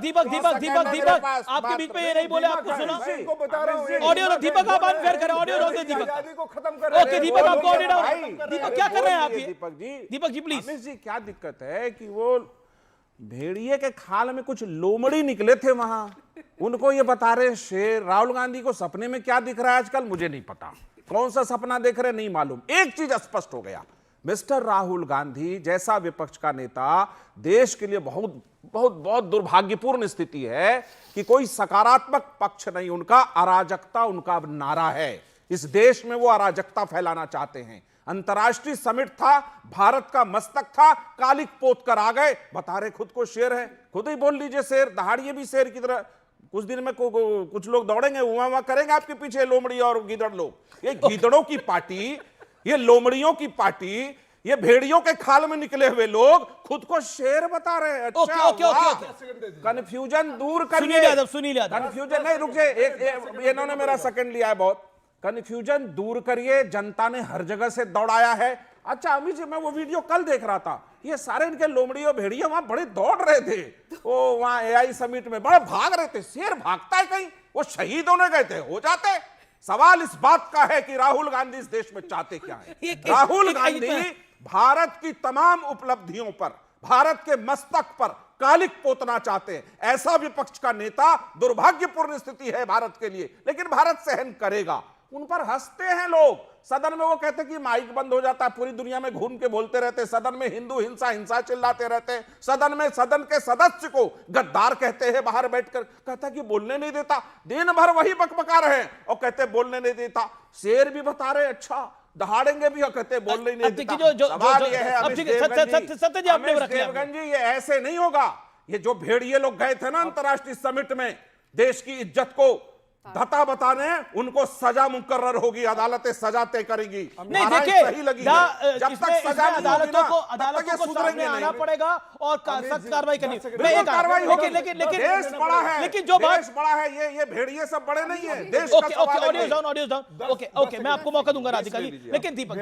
आपके बीच में ये नहीं बोले, आपको सुना इनको बता रहा हूं। ऑडियो। दीपक आप अनफेयर करें, ऑडियो रोक दे दीपक। आजादी को खत्म कर रहे हैं। ओके दीपक, आपको ऑडियो डाउन। भाई, दीपक क्या कर रहे हैं आप? ये दीपक जी प्लीज। रमेश जी, क्या दिक्कत है कि वो भेड़िए के खाल में कुछ लोमड़ी निकले थे वहां, उनको ये बता रहे शेर। राहुल गांधी को सपने में क्या दिख रहा है आजकल मुझे नहीं पता, कौन सा सपना देख रहे नहीं मालूम। एक चीज स्पष्ट हो गया, मिस्टर राहुल गांधी जैसा विपक्ष का नेता, देश के लिए बहुत बहुत बहुत दुर्भाग्यपूर्ण स्थिति है कि कोई सकारात्मक पक्ष नहीं, उनका अराजकता उनका नारा है। इस देश में वो अराजकता फैलाना चाहते हैं। अंतर्राष्ट्रीय समिट था, भारत का मस्तक था, कालिक पोत कर आ गए, बता रहे खुद को शेर है। खुद ही बोल लीजिए शेर, दहाड़िए भी शेर की तरह। कुछ दिन में कुछ लोग दौड़ेंगे, उमा करेंगे आपके पीछे, लोमड़ी और गीदड़ लोग। ये गीदड़ों की पार्टी, ये लोमड़ियों की पार्टी, ये भेड़ियों के खाल में निकले हुए लोग खुद को शेर बता रहे हैं। अच्छा, ओके। कंफ्यूजन दूर करिए। सुनील यादव कंफ्यूजन नहीं, रुक जाइए, इन्होंने मेरा सेकंड लिया है बहुत। कंफ्यूजन दूर करिए, जनता ने हर जगह से दौड़ाया है। अच्छा अमित जी, मैं वो वीडियो कल देख रहा था, ये सारे इनके लोमड़ी और भेड़िए वहां बड़े दौड़ रहे थे, वो वहां एआई समिट में बड़े भाग रहे थे। शेर भागता है कहीं, वो शहीद होने गए थे, हो जाते। सवाल इस बात का है कि राहुल गांधी इस देश में चाहते क्या है। राहुल गांधी भारत की तमाम उपलब्धियों पर, भारत के मस्तक पर कालिक पोतना चाहते हैं। ऐसा विपक्ष का नेता, दुर्भाग्यपूर्ण स्थिति है भारत के लिए, लेकिन भारत सहन करेगा। उन पर हंसते हैं लोग। सदन में वो कहते कि माइक बंद हो जाता है, पूरी दुनिया में घूम के बोलते रहते, सदन में हिंदू हिंसा हिंसा चिल्लाते रहते, सदन में सदन के सदस्य को गद्दार कहते हैं, बाहर बैठकर कहता कि बोलने नहीं देता, दिन भर वही बकबका रहे हैं और कहते बोलने नहीं देता। शेर भी बता रहे अच्छा दहाड़ेंगे भी और कहते बोलने नहीं देता। सवाल यह है अमित देवगन जी, ये ऐसे नहीं होगा। ये जो भेड़िए लोग गए थे ना अंतर्राष्ट्रीय समिट में, देश की इज्जत को धता बताने उनको सजा मुकर्रर होगी, अदालतें सजा तय करेगी। नहीं धाराएं देखिए, सही लगी है। जब तक सजा नहीं होगी ना, अदालतों को सामने आना पड़ेगा और सख्त कार्रवाई करनी। बिल्कुल कार्रवाई होगी। लेकिन देश बड़ा है, लेकिन जो बात देश बड़ा है, ये भेड़िए सब बड़े नहीं है, देश का सवाल है। Audio down. ओके, मैं आपको मौका दूंगा राधिका जी। लेकिन दीपक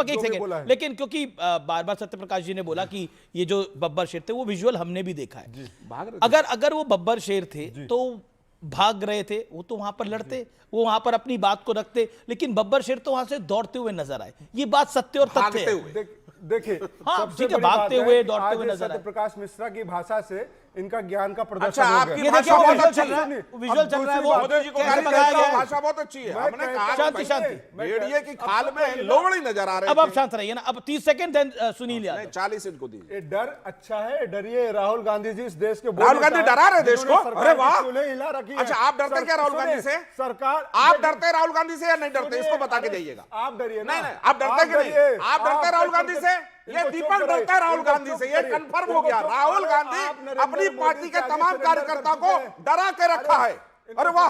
एक सेकंड, लेकिन क्योंकि बार बार सत्यप्रकाश जी ने बोला कि ये जो बब्बर शेर थे वो विजुअल हमने भी देखा है। अगर वो बब्बर शेर थे तो भाग रहे थे, वो तो वहां पर लड़ते, वो वहां पर अपनी बात को रखते, लेकिन बब्बर शेर तो वहां से दौड़ते हुए नजर आए। ये बात सत्य और तथ्य है। देखिए, हाँ, सबसे ठीक है, बड़ी भागते बात हुए है, दौड़ते हुए आज नजर आए। सत्यप्रकाश मिश्रा की भाषा से इनका ज्ञान का प्रदर्शन अच्छा, हो आपकी गया। भाषा बहुत अच्छी है, विजुअल चल रहा है, वो मोदी जी को कैसे गाली भगाया देता हूं, गया है। भाषा बहुत अच्छी है। हमने कहा शांति, शांति। भेड़िए की खाल में लोमड़ी नजर आ रही अब आप शांत रहिए ना। अब 30 सेकंड, देन सुनील यादव। 40 इनको दीजिए। ये डर अच्छा है, डरिए। राहुल गांधी जी इस देश के राहुल गांधी डरा रहे देश को? अरे वाह, हिला रखी है। अच्छा, आप डरते क्या राहुल गांधी से? सरकार, आप डरते राहुल गांधी से या नहीं डरते? इसको बता के जाइएगा। आप डरिए ना। नहीं, आप डरते कि नहीं? आप डरते राहुल गांधी से? ये दीपक डरता है राहुल गांधी से, ये कंफर्म हो गया। राहुल गांधी अपनी पार्टी के तमाम कार्यकर्ताओं को डरा के रखा है। अरे वाह,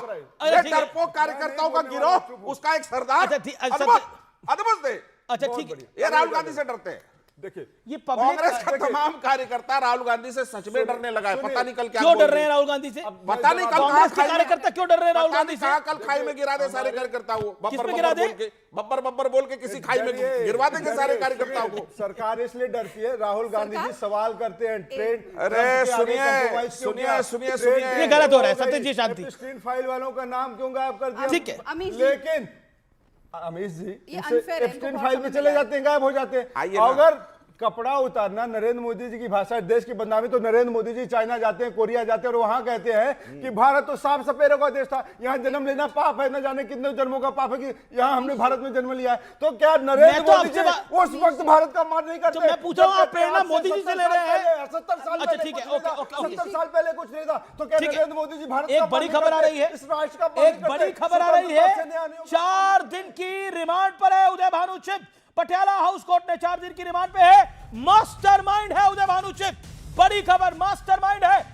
ये डरपोक कार्यकर्ताओं का गिरोह, उसका एक सरदार अद्भुत थे। अच्छा ठीक है, ये राहुल गांधी से डरते हैं। देखिए, ये कांग्रेस का तमाम कार्यकर्ता राहुल गांधी से सच में डरने लगा है। पता नहीं कल क्या क्यों डर रहे हैं राहुल गांधी से? पता नहीं कल कांग्रेस के कार्यकर्ता क्यों डर रहे हैं राहुल गांधी से? कल खाई में गिरा दे सारे कार्यकर्ता को। किसमें गिरा दे? बब्बर बोल के किसी खाई में गिरवा देंगे सारे कार्यकर्ताओं को। सरकार इसलिए डरती है, राहुल गांधी जी सवाल करते हैं ट्रेड। अरे सुनिए, ये गलत हो रहा है। सत्यजी, शांति। स्क्रीन फाइल वालों का नाम क्यों गायब कर दिया? ठीक है, लेकिन अमित जी unfair है, स्क्रीन इनको फाइल में बहुत चले जाते हैं, गायब हो जाते हैं। आइए ना। अगर कपड़ा उतारना नरेंद्र मोदी जी की भाषा देश की बदनामी, तो नरेंद्र मोदी जी चाइना जाते हैं, कोरिया जाते हैं और वहां कहते हैं कि भारत तो साफ सपेरों का देश था, यहाँ जन्म लेना पाप है, न जाने कितने जन्मों का पाप है कि यहाँ हमने भारत में जन्म लिया है। तो क्या नरेंद्र मोदी जी उस वक्त भारत का मान नहीं करते? मैं पूछ रहा हूं, आप प्रेरणा मोदी जी से ले रहे हैं? 70 साल अच्छा ठीक है, ओके, 70 साल पहले कुछ नहीं था, तो क्या नरेंद्र मोदी जी भारत एक बड़ी खबर आ रही है, इस राष्ट्र का एक बड़ी खबर आ रही है। 4 दिन की रिमांड पर है उदय भानु चिप। पटियाला हाउस कोर्ट ने 4 दिन की रिमांड पे है। मास्टरमाइंड है उदय भानु चिप। बड़ी खबर, मास्टरमाइंड है।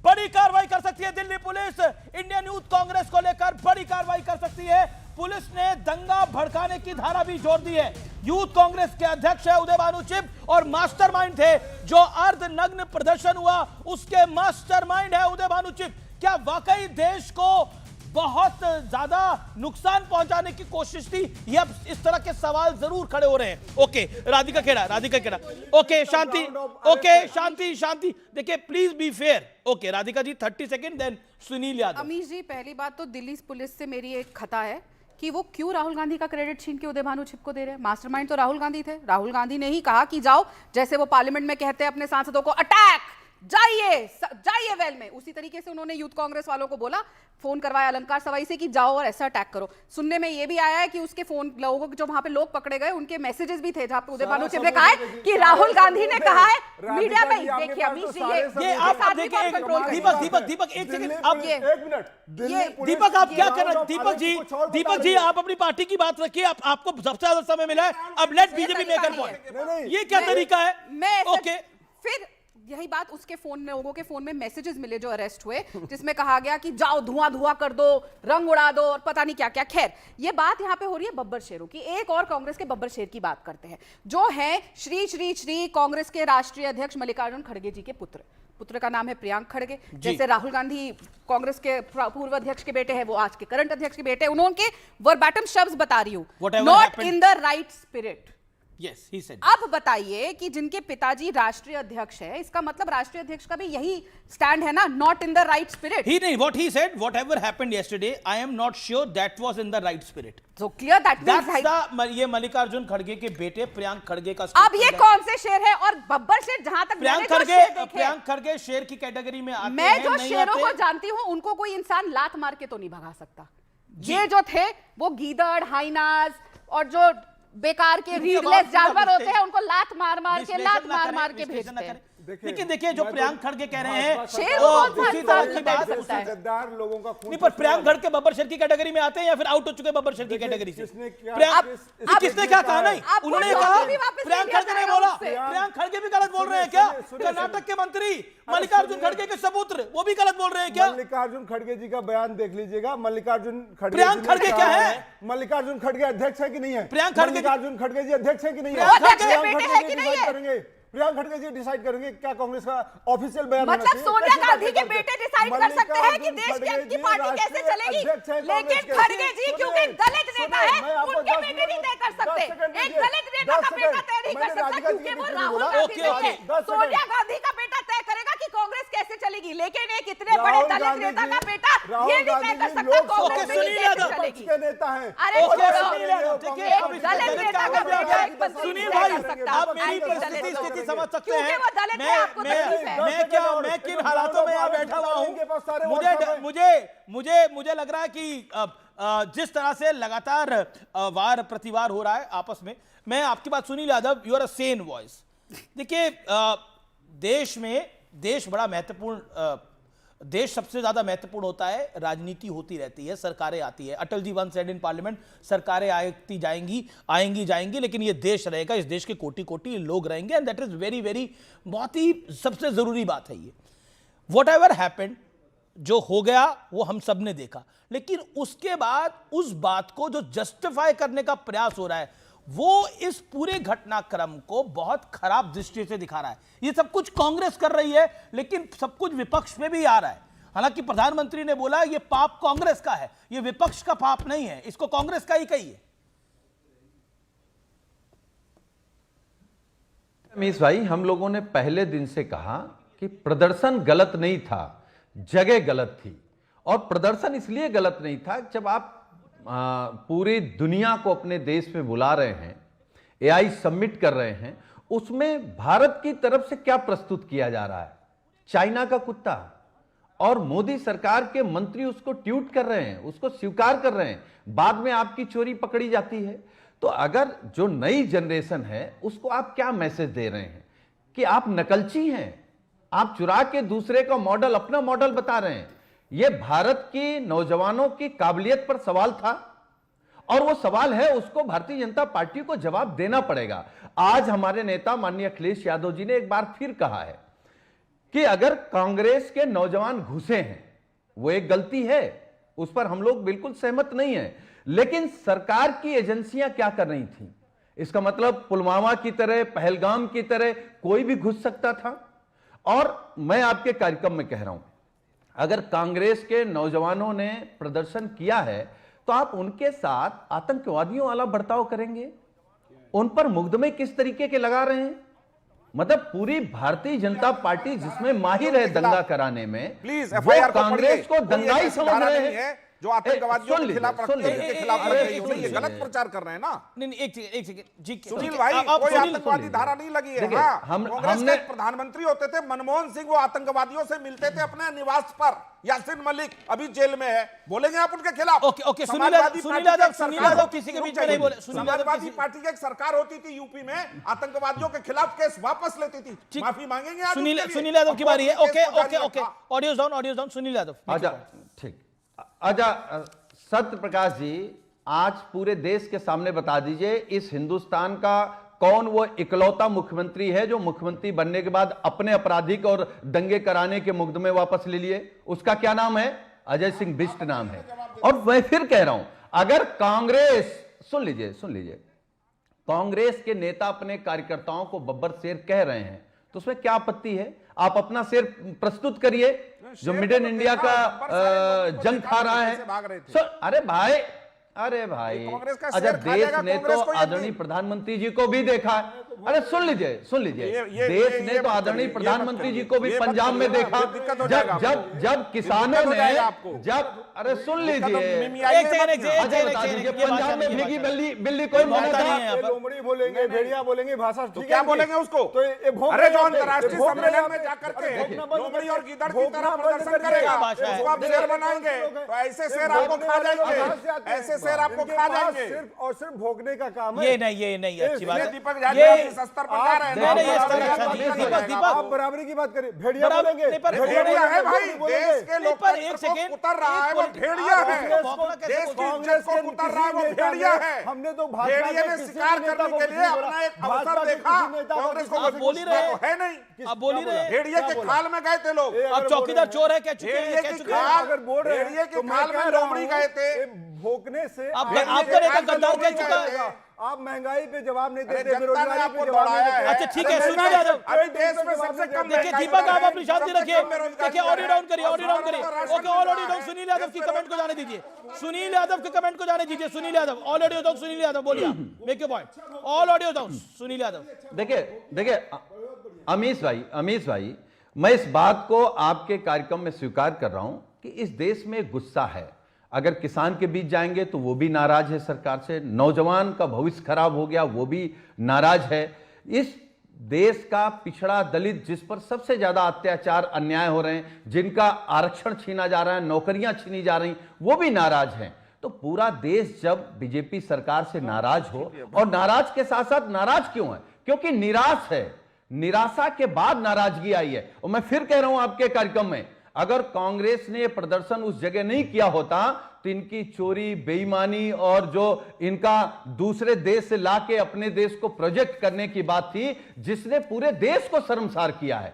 बड़ी कार्रवाई कर सकती है Delhi police. Indian youth Congress को लेकर बड़ी कार्रवाई कर सकती है। पुलिस ने दंगा भड़काने की धारा भी जोड़ दी है। यूथ कांग्रेस के अध्यक्ष है उदय भानु चिप और मास्टरमाइंड थे। जो अर्धनग्न प्रदर्शन हुआ उसके मास्टरमाइंड है उदय भानु चिप। क्या वाकई देश को बहुत ज्यादा नुकसान पहुंचाने की कोशिश थी? ये अब इस तरह के सवाल जरूर खड़े हो रहे हैं। ओके, राधिका खेड़ा। ओके, शांति। देखिए, please be fair. Okay, Radhika ji 30 second, then Sunil Yadav. Amish ji, पहली बात तो दिल्ली पुलिस से मेरी एक खता है कि वो क्यों राहुल गांधी का क्रेडिट छीन के उदय भानु चिप को दे रहे हैं। मास्टरमाइंड तो राहुल गांधी थे। राहुल गांधी ने ही कहा कि जाओ, जैसे वो पार्लियामेंट में कहते हैं अपने सांसदों को अटैक, जाइए वेल में, उसी तरीके से उन्होंने यूथ कांग्रेस वालों को बोला, फोन करवाया अलंकार सवाई से कि जाओ और ऐसा अटैक करो। सुनने में ये भी आया है कि उसके फोन लोगों जो वहां पे लोग पकड़े गए उनके मैसेजेस भी थे जहां पे उदय भानु चिप ने कहा है कि राहुल गांधी ने कहा है मीडिया में। देखिए अमीश जी, ये आप देखिए, दीपक एक सेकंड, अब एक मिनट, दीपक आप क्या कर रहे हैं? दीपक जी आप अपनी पार्टी की बात रखिए। आपको सबसे ज्यादा समय मिला है, अब लेट बीजेपी मेकर पॉइंट। ये क्या तरीका है? ओके, फिर यही बात, उसके फोन में, लोगों के फोन में मैसेजेस मिले जो अरेस्ट हुए, जिसमें कहा गया कि जाओ धुआं कर दो, रंग उड़ा दो और पता नहीं क्या क्या। खैर, ये बात यहाँ पे हो रही है बब्बर शेरों की। एक और कांग्रेस के बब्बर शेर की बात करते हैं, जो है श्री कांग्रेस के राष्ट्रीय अध्यक्ष मल्लिकार्जुन खड़गे जी के पुत्र का नाम है प्रियांक खड़गे। जैसे राहुल गांधी कांग्रेस के पूर्व अध्यक्ष के बेटे हैं, वो आज के करंट अध्यक्ष के बेटे। उन्होंने वर्बैटम शब्द बता रही हूं, not in the right spirit. Yes, he said. अब बताइए कि जिनके पिताजी राष्ट्रीय अध्यक्ष है, इसका मतलब राष्ट्रीय अध्यक्ष का भी यही स्टैंड है ना, not in the right spirit. He नहीं, what he said, whatever happened yesterday, I am not sure that was in the right spirit. So clear that means ये मल्लिकार्जुन खड़गे के बेटे प्रियांक खड़गे का। अब ये कौन से शेर है? और बब्बर शेर, जहां तक प्रियांक खड़गे शेर की कैटेगरी में आते हैं। मैं जो शेरों को जानती हूं, उनको कोई इंसान लात मार के तो नहीं भगा सकता। ये जो थे वो गीदड़, हाइनास और जो बेकार के रीडलेस जानवर होते हैं, उनको लात मार के भेजते हैं। लेकिन देखिए जो प्रियंक खड़गे कह रहे हैं शेर वो कौन सा उसी तरह की इंसान बात कर सकता है? गद्दार लोगों का खून नहीं, पर प्रियंक खड़गे बब्बर शेर की कैटेगरी में आते हैं या फिर आउट हो चुके बब्बर शेर की कैटेगरी से? किसने क्या- प्रियंक किसने क्या कहा? नहीं, आपको उन्होंने तो कहा अभी वापस प्रियंक नहीं खड़गे ने लिया बोला। जाएगा उससे। प्रियंक खड़गे भी गलत बोल रहे हैं क्या? सुनिए, कर्नाटक के मंत्री मल्लिकार्जुन खड़गे के सपुत्र वो भी गलत बोल रहे हैं क्या? मल्लिकार्जुन खड़गे जी का बयान देख लीजिएगा। मल्लिकार्जुन खड़गे प्रियंक जी ने खड़गे कहा क्या है? मल्लिकार्जुन खड़गे अध्यक्ष है कि नहीं है? प्रियंक खड़गे- मल्लिकार्जुन खड़गे जी अध्यक्ष है कि नहीं है? प्रियंक खड़गे प्रियंक बेटे खड़गे है जी कि नहीं डिसाइड है? करेंगे। प्रियंक खड़गे जी डिसाइड करेंगे क्या कांग्रेस का ऑफिशियल बयान होना मतलब चाहिए? सोनिया कैसी गांधी बातें के करते हैं? बेटे डिसाइड कर सकते हैं कि देश खड़गे की जी पार्टी कैसे राष्ट्रीय चलेगी, अध्यक्ष हैं लेकिन कांग्रेस के। खड़गे जी सुनिए, क्योंकि दलित नेता सुनिए, है मैं आपको उनके 10 बेटे नहीं तय कर सकते। सेकंड एक दीजिए। दलित नेता 10 का बेटा सेकंड। तय नहीं कर मैंने सकता राधिका जी क्योंकि की वो बेटी राहुल बोला। गांधी ओके, नहीं है। ओके। 10 सेकंड। सोनिया गांधी का बेटा तय करेगा कि कांग्रेस कैसे चलेगी, लेकिन एक इतने बड़े राहुल दलित गांधी नेता जी- का बेटा राहुल ये नहीं गांधी तय कर जी सकता लोकसभा कांग्रेस ओके, में सुनील कैसे यादव चलेगी। के नेता हैं। अरे ओके, छोड़ो। सुनील यादव, देखिए, एक अब इसका दलित दलित नेता का का आगे बेटा बढ़े। एक मंत्री सुनील नहीं भाई, तय कर सकता। आप मेरी आगे दलित परिस्थिति नेता स्थिति का समझ सकते क्योंकि हैं। वो दलित है, आपको तकलीफ है। मैं किन हालातों में यहाँ बैठा हुआ हूँ, मुझे लग रहा है कि जिस तरह से लगातार वार प्रतिवार हो रहा है आपस में, मैं आपकी बात Sunil Yadav, you are a sane voice. देखिए देश बड़ा महत्वपूर्ण, देश सबसे ज्यादा महत्वपूर्ण होता है, राजनीति होती रहती है, सरकारें आती है। Atal ji once said in parliament, सरकारें आती जाएंगी, आएंगी जाएंगी, लेकिन ये देश रहेगा, इस देश के कोटि कोटि लोग रहेंगे, and that is very very, बहुत ही सबसे जरूरी बात है ये। वॉट एवर हैपेंड, जो हो गया वो हम सब ने देखा, लेकिन उसके बाद उस बात को जो जस्टिफाई करने का प्रयास हो रहा है वो इस पूरे घटनाक्रम को बहुत खराब दृष्टि से दिखा रहा है। ये सब कुछ कांग्रेस कर रही है, लेकिन सब कुछ विपक्ष में भी आ रहा है। हालांकि प्रधानमंत्री ने बोला ये पाप कांग्रेस का है, ये विपक्ष का पाप नहीं है, इसको कांग्रेस का ही कहिए। रमेश भाई, हम लोगों ने पहले दिन से कहा कि प्रदर्शन गलत नहीं था, जगह गलत थी। और प्रदर्शन इसलिए गलत नहीं था, जब आप पूरी दुनिया को अपने देश में बुला रहे हैं, एआई सबमिट कर रहे हैं, उसमें भारत की तरफ से क्या प्रस्तुत किया जा रहा है? चाइना का कुत्ता। और मोदी सरकार के मंत्री उसको ट्वीट कर रहे हैं, उसको स्वीकार कर रहे हैं, बाद में आपकी चोरी पकड़ी जाती है। तो अगर जो नई जनरेशन है उसको आप क्या मैसेज दे रहे हैं कि आप नकलची हैं, आप चुरा के दूसरे का मॉडल अपना मॉडल बता रहे हैं। यह भारत की नौजवानों की काबिलियत पर सवाल था, और वो सवाल है, उसको भारतीय जनता पार्टी को जवाब देना पड़ेगा। आज हमारे नेता माननीय अखिलेश यादव जी ने एक बार फिर कहा है कि अगर कांग्रेस के नौजवान घुसे हैं, वो एक गलती है, उस पर हम लोग बिल्कुल सहमत नहीं हैं, लेकिन सरकार की एजेंसियां क्या कर रही थी? इसका मतलब पुलवामा की तरह, पहलगाम की तरह कोई भी घुस सकता था। और मैं आपके कार्यक्रम में कह रहा हूं, अगर कांग्रेस के नौजवानों ने प्रदर्शन किया है तो आप उनके साथ आतंकवादियों वाला बर्ताव करेंगे? उन पर मुकदमे किस तरीके के लगा रहे हैं? मतलब पूरी भारतीय जनता पार्टी जिसमें माहिर है दंगा कराने में, प्लीज वो एफआईआर कांग्रेस को दंगाई समझ रहे हैं। जो आतंकवादियों सुन के लीजिए, खिलाफ सुन रखते हैं, लीजिए। उनके खिलाफ अरे, लड़ रही है, सुन ये लीजिए। गलत प्रचार कर रहे हैं ना। नहीं, एक सेकंड जी, सुनील भाई, आप कोई सुनील, आतंकवादी धारा नहीं लगी है। देखिए, हाँ, हम- कांग्रेस हमने- के प्रधानमंत्री होते थे मनमोहन सिंह, वो आतंकवादियों से मिलते थे अपने निवास पर। यासीन मलिक अभी जेल में है, बोलेंगे आप उनके खिलाफ? Okay, okay, Sunil Samajwadi Yadav, Sunil party की यादव, एक सुनील सरकार यादव होती किसी के थी, बीच में नहीं बोले। सुनील यादव समाजवादी किसी- पार्टी की एक सरकार होती थी यूपी में, आतंकवादियों के खिलाफ केस वापस लेती थी। ठीक। माफी मांगेंगे आज सुनील उनके लिए? सुनील यादव की बारी है। और ओके केस को ओके जारी ओके, रखा। Audio down, Sunil Yadav. आजा, ठीक। आजा, सत्य प्रकाश जी, आज पूरे देश के सामने बता दीजिए, इस हिंदुस्तान का कौन वो इकलौता मुख्यमंत्री है जो मुख्यमंत्री बनने के बाद अपने आपराधिक और दंगे कराने के मुकदमे वापस ले लिए? उसका क्या नाम है? अजय सिंह बिष्ट नाम है। और मैं फिर कह रहा हूं, अगर कांग्रेस, सुन लीजिए, कांग्रेस के नेता अपने कार्यकर्ताओं को बब्बर शेर कह रहे हैं, तो उसमें क्या आपत्ति है? आप अपना शेर प्रस्तुत करिए, जो मिड इन इंडिया का जंग खा रहा है। अरे भाई, कांग्रेस का अच्छा, शेर खा देश जाएगा ने तो कांग्रेस को ये आदरणीय नहीं। प्रधानमंत्री जी को भी देखा है। अरे सुन लीजिए, देश ने तो आदरणीय प्रधानमंत्री जी को भी पंजाब में देखा, जब किसानों ने, अरे सुन लीजिए, बता दीजिए, पंजाब में भीगी बिल्ली कोई मौका नहीं है। लोमड़ी बोलेंगे, भेड़िया बोलेंगे, भाषा तो क्या बोलेंगे उसको? तो ये भोंक अरे जो रहे हैं, अंतर्राष्ट्रीय भोंक रहे हैं सम्मेलन में जाकर के भोंकना बंद लोमड़ी और गिद्दड़ की भोंकना तरह बंद प्रदर्शन करिए। करेगा, भाषा है। उसको आप शेर बनाएंगे तो ऐसे शेर आपको खा जाएंगे, ऐसे शेर आपको खा जाएंगे। सिर्फ और सिर्फ भोंकने का काम है। ये नहीं अच्छी बात है। दीपक ये इस स्तर पर जा रहे हैं। नहीं, नहीं, इस तरह अच्छा नहीं है। दीपक, आप बराबरी की बात करिए, भेड़िया बोलेंगे, नहीं, पर भेड़िया है भाई, देश के नहीं, पर लोकतंत्र एक को सेकेंड, उतर रहा है, वो भेड़िया है। देश की इज्जत को उतर रहा है, वो भेड़िया है। हमने तो भेड़िए ने शिकार करने के लिए अपना एक अवसर देखा, कांग्रेस को आप बोल ही रहे है नहीं, आप बोल ही रहे भेड़िए के खाल में गए थे लोग। अब चौकीदार चोर है, कह चुके हैं, भेड़िए कह की चुके हैं। खाल, अगर बोल रहे हैं, भेड़िए तो के मैं खाल कह में रहा लोमड़ी हूं, गए थे। ये भोंकने से आपका देखा गद्दार कह चुका है। आप महंगाई पे जवाब नहीं देते, जनता ने बेरोजगारी आपको पे जवाब नहीं दौड़ाया है। देते। अच्छा ठीक है, सुनील यादव, अभी देश में सबसे कम देखिए दीपक आप अपनी शांति रखिए, देखिए ऑडियो डाउन करिए, ऑडियो डाउन करिए। Okay, all audio down, Sunil Yadav की कमेंट को जाने दीजिए, सुनील यादव के कमेंट को जाने दीजिए। Sunil Yadav, all audio down, Sunil Yadav बोलिए, make your point, all audio down, Sunil Yadav. देखिए अमीश भाई, मैं इस बात को आपके कार्यक्रम में स्वीकार कर रहा हूं कि इस देश में गुस्सा है। अगर किसान के बीच जाएंगे तो वो भी नाराज है सरकार से, नौजवान का भविष्य खराब हो गया वो भी नाराज है। इस देश का पिछड़ा दलित जिस पर सबसे ज्यादा अत्याचार अन्याय हो रहे हैं, जिनका आरक्षण छीना जा रहा है, नौकरियां छीनी जा रही, वो भी नाराज हैं। तो पूरा देश जब बीजेपी सरकार से नाराज हो, और नाराज के साथ साथ नाराज क्यों है? क्योंकि निराश है, निराशा के बाद नाराजगी आई है। और मैं फिर कह रहा हूं आपके कार्यक्रम में, अगर कांग्रेस ने प्रदर्शन उस जगह नहीं किया होता तो इनकी चोरी, बेईमानी और जो इनका दूसरे देश से लाके अपने देश को प्रोजेक्ट करने की बात थी, जिसने पूरे देश को शर्मसार किया है,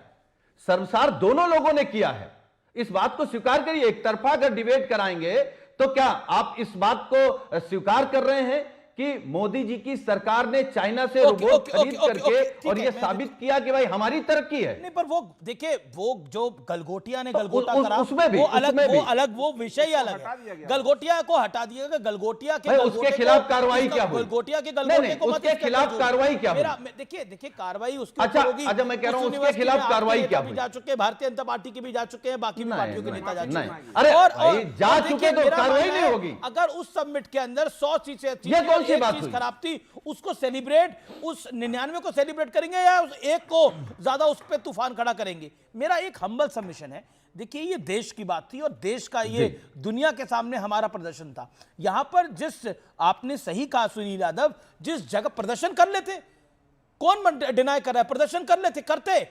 शर्मसार दोनों लोगों ने किया है। इस बात को स्वीकार करिए। एक तरफा अगर डिबेट कराएंगे तो क्या आप इस बात को स्वीकार कर रहे हैं कि मोदी जी की सरकार ने चाइना से रोबोट खरीद करके और ये साबित किया कि भाई हमारी तरक्की है? नहीं, पर वो देखिए, वो जो गलगोटिया ने गलगोटा करा, उसमें भी, वो विषय अलग है। गलगोटिया को हटा दिया गया, गलगोटिया के उसके खिलाफ कार्रवाई क्या हुई? गलगोटिया के गलगोटे को उसके खिलाफ कार्रवाई क्या हुई? देखिए कार्रवाई उसके अच्छा, होगी। अच्छा मैं कह रहा हूं उसके खिलाफ कार्रवाई क्या हुई? जा चुके हैं, भारतीय जनता पार्टी के भी जा चुके हैं, बाकी भी पार्टियों के नेता जा चुके हैं। अरे जा चुके तो कार्रवाई नहीं होगी। अगर उस समिट के अंदर 100 चीजें कौन सी बात हुई? खराब, उसको सेलिब्रेट, उस 99 को सेलिब्रेट करेंगे या उस एक को ज्यादा उस पे तूफान खड़ा करेंगे? मेरा एक हम्बल सबमिशन है। देखिए ये देश की बात थी और देश का ये दुनिया के सामने हमारा प्रदर्शन था। यहां पर जिस आपने सही कहा सुनील यादव, जिस जगह प्रदर्शन कर लेते, कौन डिनाई कर रहा है, प्रदर्शन कर लेते, करते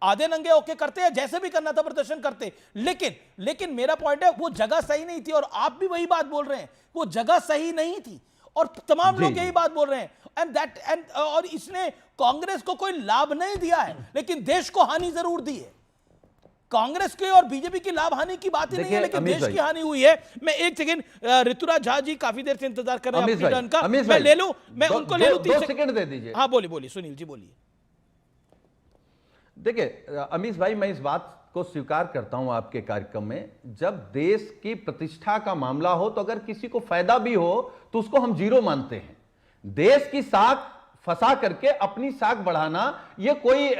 आधे नंगे होके करते हैं, जैसे भी करना था प्रदर्शन करते। लेकिन मेरा पॉइंट है वो जगह सही नहीं थी, और आप भी वही बात बोल रहे हैं, वो जगह सही नहीं थी और तमाम लोग यही बात बोल रहे हैं। और इसने कांग्रेस को कोई लाभ नहीं दिया है, लेकिन देश को हानि जरूर दी है। कांग्रेस के और बीजेपी की लाभ हानि की बात ही नहीं है, लेकिन देश की हानि हुई है। मैं एक सेकंड, ऋतुराज झा जी काफी देर से इंतजार कर रहे हैं अपनी टर्न का, मैं ले लूं, मैं उनको ले लूं। 2 सेकंड दे दीजिए। हाँ बोलिए सुनील जी बोलिए। देखिए अमीश भाई, मैं इस बात को स्वीकार करता हूं आपके कार्यक्रम में, जब देश की प्रतिष्ठा का मामला हो तो अगर किसी को फायदा भी हो तो उसको हम जीरो मानते हैं। देश की साख फंसा करके अपनी साख बढ़ाना यह कोई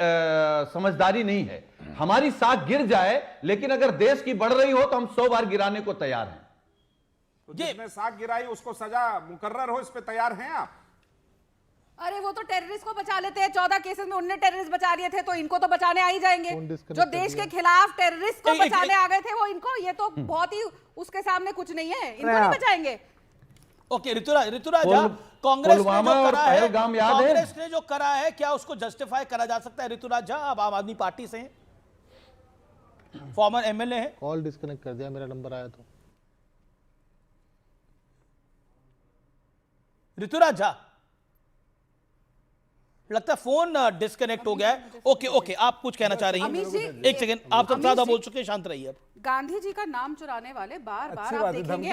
समझदारी नहीं है। हमारी साख गिर जाए, लेकिन अगर देश की बढ़ रही हो तो हम 100 बार गिराने को तैयार हैं। तो जिसने साख गिराई उसको सजा मुकर्रर हो, इस पे तैयार हैं आप? अरे वो तो टेररिस्ट को बचा लेते हैं, 14 केसेस में उनने टेररिस्ट बचा लिए थे, तो इनको तो बचाने आ ही जाएंगे। जो देश के खिलाफ टेररिस्ट को बचाने आ गए थे वो इनको, ये तो बहुत ही उसके सामने कुछ नहीं है, इनको नहीं बचाएंगे। ओके ऋतुराज, कांग्रेस ने जो करा है क्या उसको जस्टिफाई करा जा सकता है? ऋतुराज झा आप आम आदमी पार्टी से हैं, फॉर्मर एमएलए हैं। कॉल डिस्कनेक्ट कर दिया, मेरा नंबर आया तो। ऋतुराज झा लगता है फोन डिस्कनेक्ट हो गया है। ओके आप कुछ कहना चाह रही हैं? एक सेकंड, आप सबसे ज्यादा बोल चुके हैं, शांत रहिए। अब गांधी जी का नाम चुराने वाले बार बार आप देखेंगे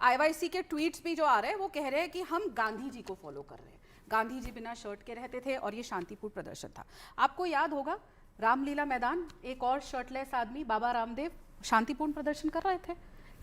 आईवाईसी के ट्वीट्स भी जो आ रहे हैं वो कह रहे हैं कि हम गांधी जी को फॉलो कर रहे हैं। गांधी जी बिना शर्ट के रहते थे और ये शांतिपूर्ण प्रदर्शन था। आपको याद होगा रामलीला मैदान, एक और शर्टलेस आदमी बाबा रामदेव शांतिपूर्ण प्रदर्शन कर रहे थे।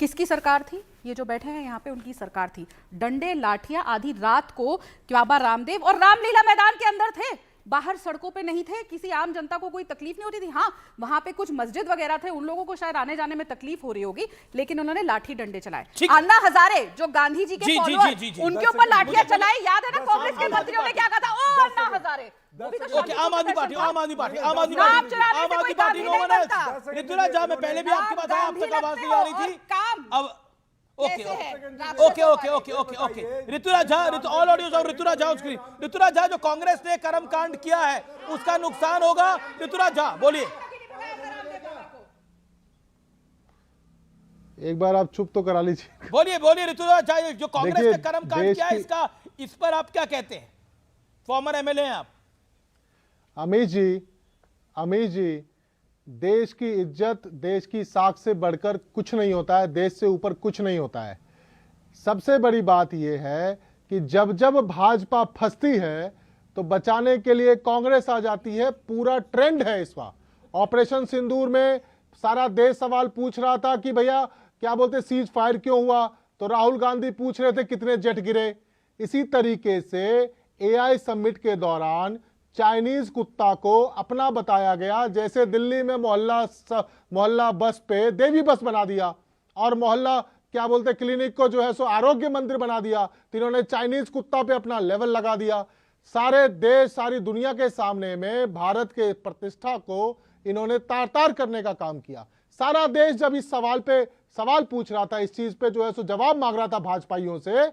किसकी सरकार थी? ये जो बैठे हैं यहाँ पे उनकी सरकार थी। डंडे लाठियां आधी रात को बाबा रामदेव और रामलीला मैदान के अंदर थे, बाहर सड़कों पे नहीं थे। किसी आम जनता को कोई तकलीफ नहीं होती थी। हाँ, वहां पे कुछ मस्जिद वगैरह थे, उन लोगों को शायद आने जाने में तकलीफ हो रही होगी, लेकिन उन्होंने लाठी डंडे चलाए। अन्ना हजारे जो गांधी जी के फॉलोअर, उनके ऊपर लाठियां चलाई। याद है ना कांग्रेस के मंत्रियों ने क्या कहा था? ओ अन्ना हजारे। ओके, आम आदमी पार्टी ऋतुराज झा, मैं पहले भी आपकी बात है, आप तक आवाज नहीं आ रही थी। अब ओके कैसे है? Okay okay okay okay okay Rituraj Jha, all audios of Rituraj Jha screen. Rituraj Jha, जो कांग्रेस ने कर्म कांड किया है उसका नुकसान होगा। ऋतुराज झा बोलिए। एक बार आप चुप तो करा लीजिए। बोलिए बोलिए ऋतुराज झा, जो कांग्रेस देखिए, ने कर्म कांड देश किया है की- इस पर आप क्या कहते हैं? फॉर्मर एमएलए हैं आप। अमीश जी, देश की इज्जत, देश की साख से बढ़कर कुछ नहीं होता है, देश से ऊपर कुछ नहीं होता है। सबसे बड़ी बात यह है कि जब जब भाजपा फंसती है तो बचाने के लिए कांग्रेस आ जाती है। पूरा ट्रेंड है इस बार। ऑपरेशन सिंदूर में सारा देश सवाल पूछ रहा था कि भैया क्या बोलते सीज फायर क्यों हुआ, तो राहुल गांधी पूछ रहे थे कितने जेट गिरे। इसी तरीके से एआई समिट के दौरान चाइनीज कुत्ता को अपना बताया गया। जैसे दिल्ली में मोहल्ला बस पे देवी बस बना दिया और मोहल्ला क्या बोलते क्लिनिक को जो है सो आरोग्य मंदिर बना दिया, तो इन्होंने चाइनीज कुत्ता पे अपना लेवल लगा दिया। सारे देश, सारी दुनिया के सामने में भारत के प्रतिष्ठा को इन्होंने तार तार करने का काम किया। सारा देश जब इस सवाल पे सवाल पूछ रहा था, इस चीज पे जो है सो जवाब मांग रहा था भाजपाइयों से,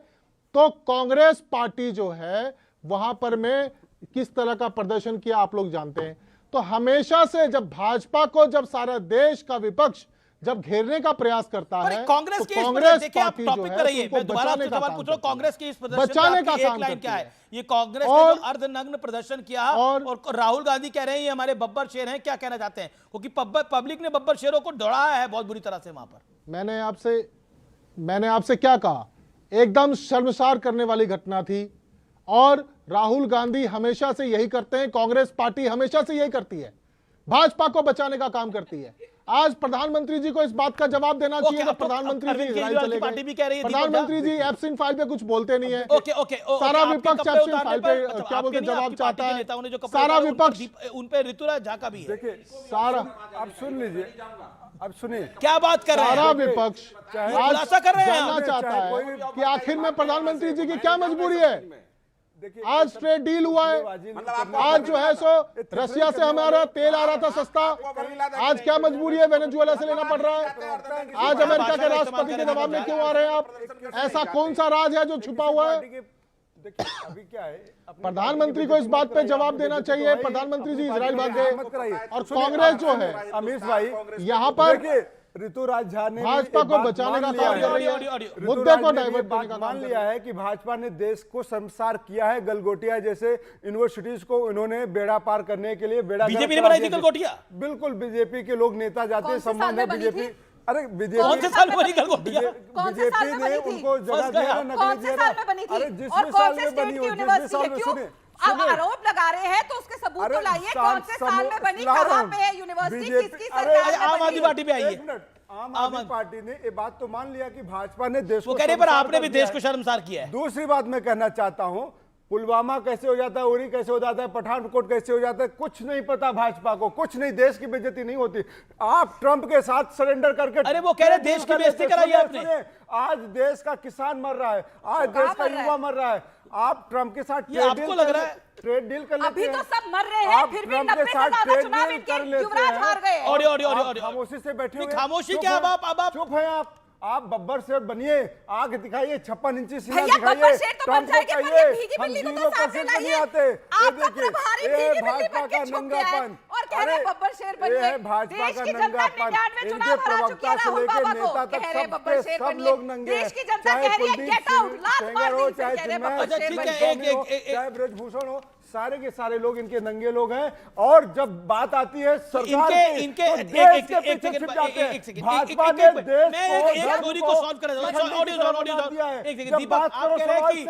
तो कांग्रेस पार्टी जो है वहां पर में किस तरह का प्रदर्शन किया आप लोग जानते हैं। तो हमेशा से जब भाजपा को जब सारा देश का विपक्ष जब घेरने का प्रयास करता है, कांग्रेस तो की कांग्रेस देखिए, आप पार्टी टॉपिक जो पे है रहिए। उनको मैं दोबारा बचाने आपसे का सवाल काम पूछ रहा हूं, करती है। कांग्रेस की इस प्रदर्शन बचाने का एक काम लाइन करती क्या है? है। ये कांग्रेस ने और- जो अर्धनग्न प्रदर्शन किया और राहुल गांधी कह रहे हैं ये हमारे बब्बर शेर हैं, क्या कहना चाहते हैं? क्योंकि पब्लिक ने बब्बर शेरों को दौड़ाया है बहुत बुरी तरह से वहां पर। मैंने आपसे क्या कहा? एकदम शर्मसार करने वाली घटना थी। और राहुल गांधी हमेशा से यही करते हैं, कांग्रेस पार्टी हमेशा से यही करती है, भाजपा को बचाने का काम करती है। आज प्रधानमंत्री जी को इस बात का जवाब देना चाहिए जब प्रधानमंत्री जी इजराइल चले गए। प्रधानमंत्री जी एब्सेंट फाइल पे कुछ बोलते नहीं है। सारा विपक्ष एब्सेंट फाइल पे क्या बोलते जवाब चाहता है। सारा विपक्ष उन पे ऋतुराज झा का भी है। देखिए सारा आप सुन लीजिए, अब सुनिए क्या बात कर रहे हैं? सारा विपक्ष आज खुलासा कर रहे हैं जानना आप। चाहता है कि आखिर में प्रधानमंत्री जी की क्या मजबूरी है। आज ट्रेड डील हुआ है, आज जो है सो रसिया से हमारा तेल आ रहा था सस्ता, आज क्या मजबूरी है वेनेजुएला से लेना पड़ रहा है। आज अमेरिका के राष्ट्रपति के जवाब में क्यों आ रहे हैं आप? ऐसा कौन सा राज है जो छुपा हुआ है? देखिए अभी क्या है, प्रधानमंत्री को इस बात पे जवाब देना चाहिए। प्रधानमंत्री जी इजराइल भाग गए और कांग्रेस जो है अमीश भाई यहाँ पर देखिए ऋतुराज झा ने भाजपा को बचाने का काम कर रही है, मुद्दे को डाइवर्ट करने का मान काम लिया है कि भाजपा ने देश को शर्मसार किया है। गलगोटिया जैसे यूनिवर्सिटीज को उन्होंने बेड़ा पार करने के लिए बेड़ा बीजेपी ने बनाई थी गलगोटिया? बिल्कुल, बीजेपी के लोग नेता जाते हैं, कौन से साल सम्मान में है बनी बीजेपी। थी? अरे कौन से साल में बनी गलगोटिया? कौन से साल बीजेपी में ने बनी थी? उनको जगह दिया ना, कौन नकली से दिया साल ना। में बनी थी? अरे और जिसमें कौन साल से में स्टेट बनी की हो, जिसमें यूनिवर्सिटी साल है? में क्यों सुने अब आरोप लगा रहे हैं तो उसके सबूत तो लाइए। कौन से साल में बनी, कहां पे है यूनिवर्सिटी, किसकी सरकार में आम आदमी बनी? पार्टी पे आई है। एक मिनट, आम आदमी पार्टी ने ये बात तो मान लिया कि भाजपा ने देश वो को कह रहे हैं, पर शर्मसार आपने कर भी दिया देश को है। शर्मसार किया है। दूसरी बात मैं कहना चाहता हूं, पुलवामा कैसे हो जाता है, उरी कैसे हो जाता है, पठानकोट कैसे हो जाता है, कुछ नहीं पता भाजपा को, कुछ नहीं। देश की बेइज्जती नहीं होती। आप ट्रंप के साथ सरेंडर करके, अरे वो कह रहे देश की बेइज्जती कराई आपने। आज देश का किसान मर रहा है, आज देश का युवा मर रहा है। आप ट्रंप के साथ ये आपको लग रहा है ट्रेड डील कर लेते अभी हैं। तो सब मर रहे हैं, आप फिर भी ट्रंप के 90 से साथ ज्यादा ट्रेड चुनाव डील इनके कर लेते युवराज हैं। हार गए। ऑडियो आप खामोशी से बैठे हुए हैं। खामोशी चुप क्या? हैं। अब चुप हैं आप बब्बर शेर बनिए, आग दिखाइए, 56 इंची सीना भैया, दिखाइए, बब्बर शेर तो बन ट्रंप को जाएंगे, पर कहिए, ये भीगी हम बिल्ली को तो 0% सामने नहीं लाइए। आते। ये आपका देखिए, प्रभारी ये भीगी बिल्ली भाजपा बन के का छुप गया है नंगापन। और कह रहे हैं बब्बर शेर बनिए। ये है भाजपा देश का की जनता नंगापन। 99 इनके चुनाव हरा चुकी प्रवक्ता है से राहुल लेके बाबा को, नेता कह तक रहे हैं बब्बर शेर सब बनिए। लोग नंगे देश की जनता चाहे कह रही है कुलदीप गेट आउट, लात मार सेंगर हो, दी, चाहे कह रहे हैं चिन्मय, बब्बर शेर ठीक बनिए। है, बनिए, चाहे ब्रजभूषण हो, सारे के सारे लोग इनके नंगे लोग हैं। और जब बात आती है सरकार की, तो देश के पीछे छिप जाते हैं। भाजपा ने देश थ्योरी को सॉल्व कर दीपक, आप कह रहे हैं कि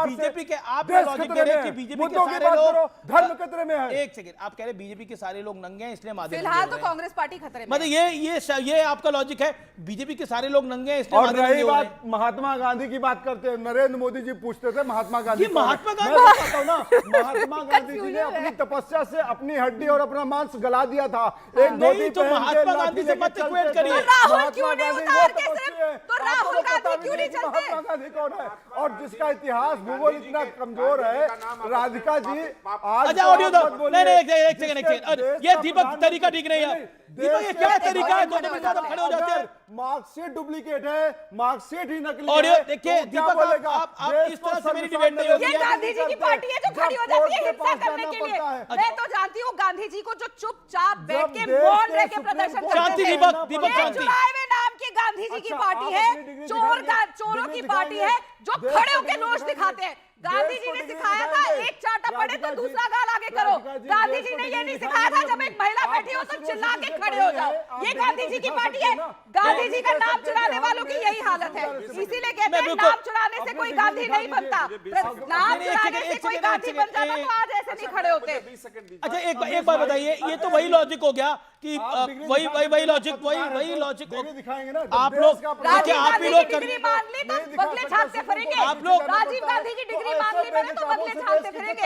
बीजेपी के आप लॉजिक दे रहे हैं कि बीजेपी के सारे लोग धर्म खतरे में है। एक सेकंड, आप कह रहे हैं बीजेपी के सारे लोग नंगे हैं इसलिए माधव फिलहाल तो कांग्रेस पार्टी खतरे में मतलब ये आपका लॉजिक है, बीजेपी के सारे लोग नंगे हैं इसलिए और माधव रही हो रहे बात महात्मा गांधी की बात करते हैं, नरेंद्र मोदी जी पूछते थे महात्मा गांधी ये महात्मा कौन है? गांधी- मैं बताता हूं ना, महात्मा महात्मा गांधी जी ने अपनी तपस्या से अपनी हड्डी और अपना मांस गला दिया था। एक नहीं तो महात्मा गांधी से मत इक्वेट करिए। राहुल क्यों नहीं उतार के सिर्फ, तो राहुल गांधी क्यों नहीं चलते? महात्मा गांधी कौन है और जिसका इतिहास भूगोल इतना कमजोर है? राधिका जी आज अच्छा ऑडियो दो। नहीं नहीं एक सेकंड ये दीपक तरीका ठीक नहीं है। दीपक ये क्या तरीका है? 2 मिनट बाद खड़े हो जाते हैं। मार्कशीट डुप्लीकेट है, मार्कशीट ही नकली है। ऑडियो देखिए तो क्या दीपक बोलेगा? आप इस तरह से मेरी डिबेट नहीं होगी। ये गांधी जी की पार्टी है जो खड़ी हो जाती है हिंसा करने के लिए। मैं तो जानती हूँ गांधी जी को जो चुपचाप बैठ के मौन रह के प्रदर्शन करते हैं। शांति दीपक शांति। चुराए नाम की गांधी जी की पार्टी है, चोरों की पार्टी है जो खड़े होकर रोष दिखाते हैं। गांधी जी ने सिखाया था एक चाटा पड़े तो दूसरा गाल आगे करो। गांधी जी ने ये नहीं सिखाया था जब एक महिला बैठी हो तो चिल्ला के खड़े हो जाओ। ये गांधी जी की पार्टी है। गांधी जी का नाम चुराने वालों की यही हालत है। इसीलिए कहते हैं नाम चुराने से कोई गांधी नहीं बनता। नाम चुराने से कोई गांधी बन जाता तो आज ऐसे नहीं खड़े होते। अच्छा एक बात बताइए, ये तो वही लॉजिक हो गया कि वही लॉजिक दिखाएंगे ना आप लोग। राजीव गांधी की डिग्री मान ली तो बगले छापते फिरेंगे। आप लोग राजीव गांधी की डिग्री मान ली मैंने तो बगले छापते फिरेंगे।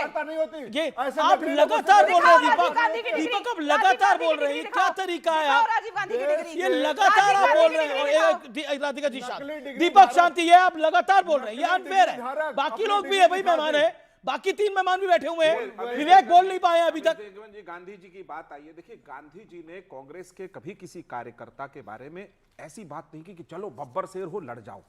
ये आप लगातार बोल रहे हैं दीपक अब लगातार बोल रहे हैं। क्या तरीका है आप? राजीव गांधी की डिग्री ये लगातार आप बोल रहे हैं। राधिका जी शांति, दीपक शांति, ये आप लगातार बोल रहे हैं, ये अनफेयर है। बाकी लोग भी है भाई, मेहमान है, बाकी 3 मेहमान भी बैठे हुए हैं। विवेक बोल नहीं पाए अभी तक। जी गांधी जी की बात आई है। देखिए गांधी जी ने कांग्रेस के कभी किसी कार्यकर्ता के बारे में ऐसी बात नहीं की कि चलो बब्बर शेर हो लड़ जाओ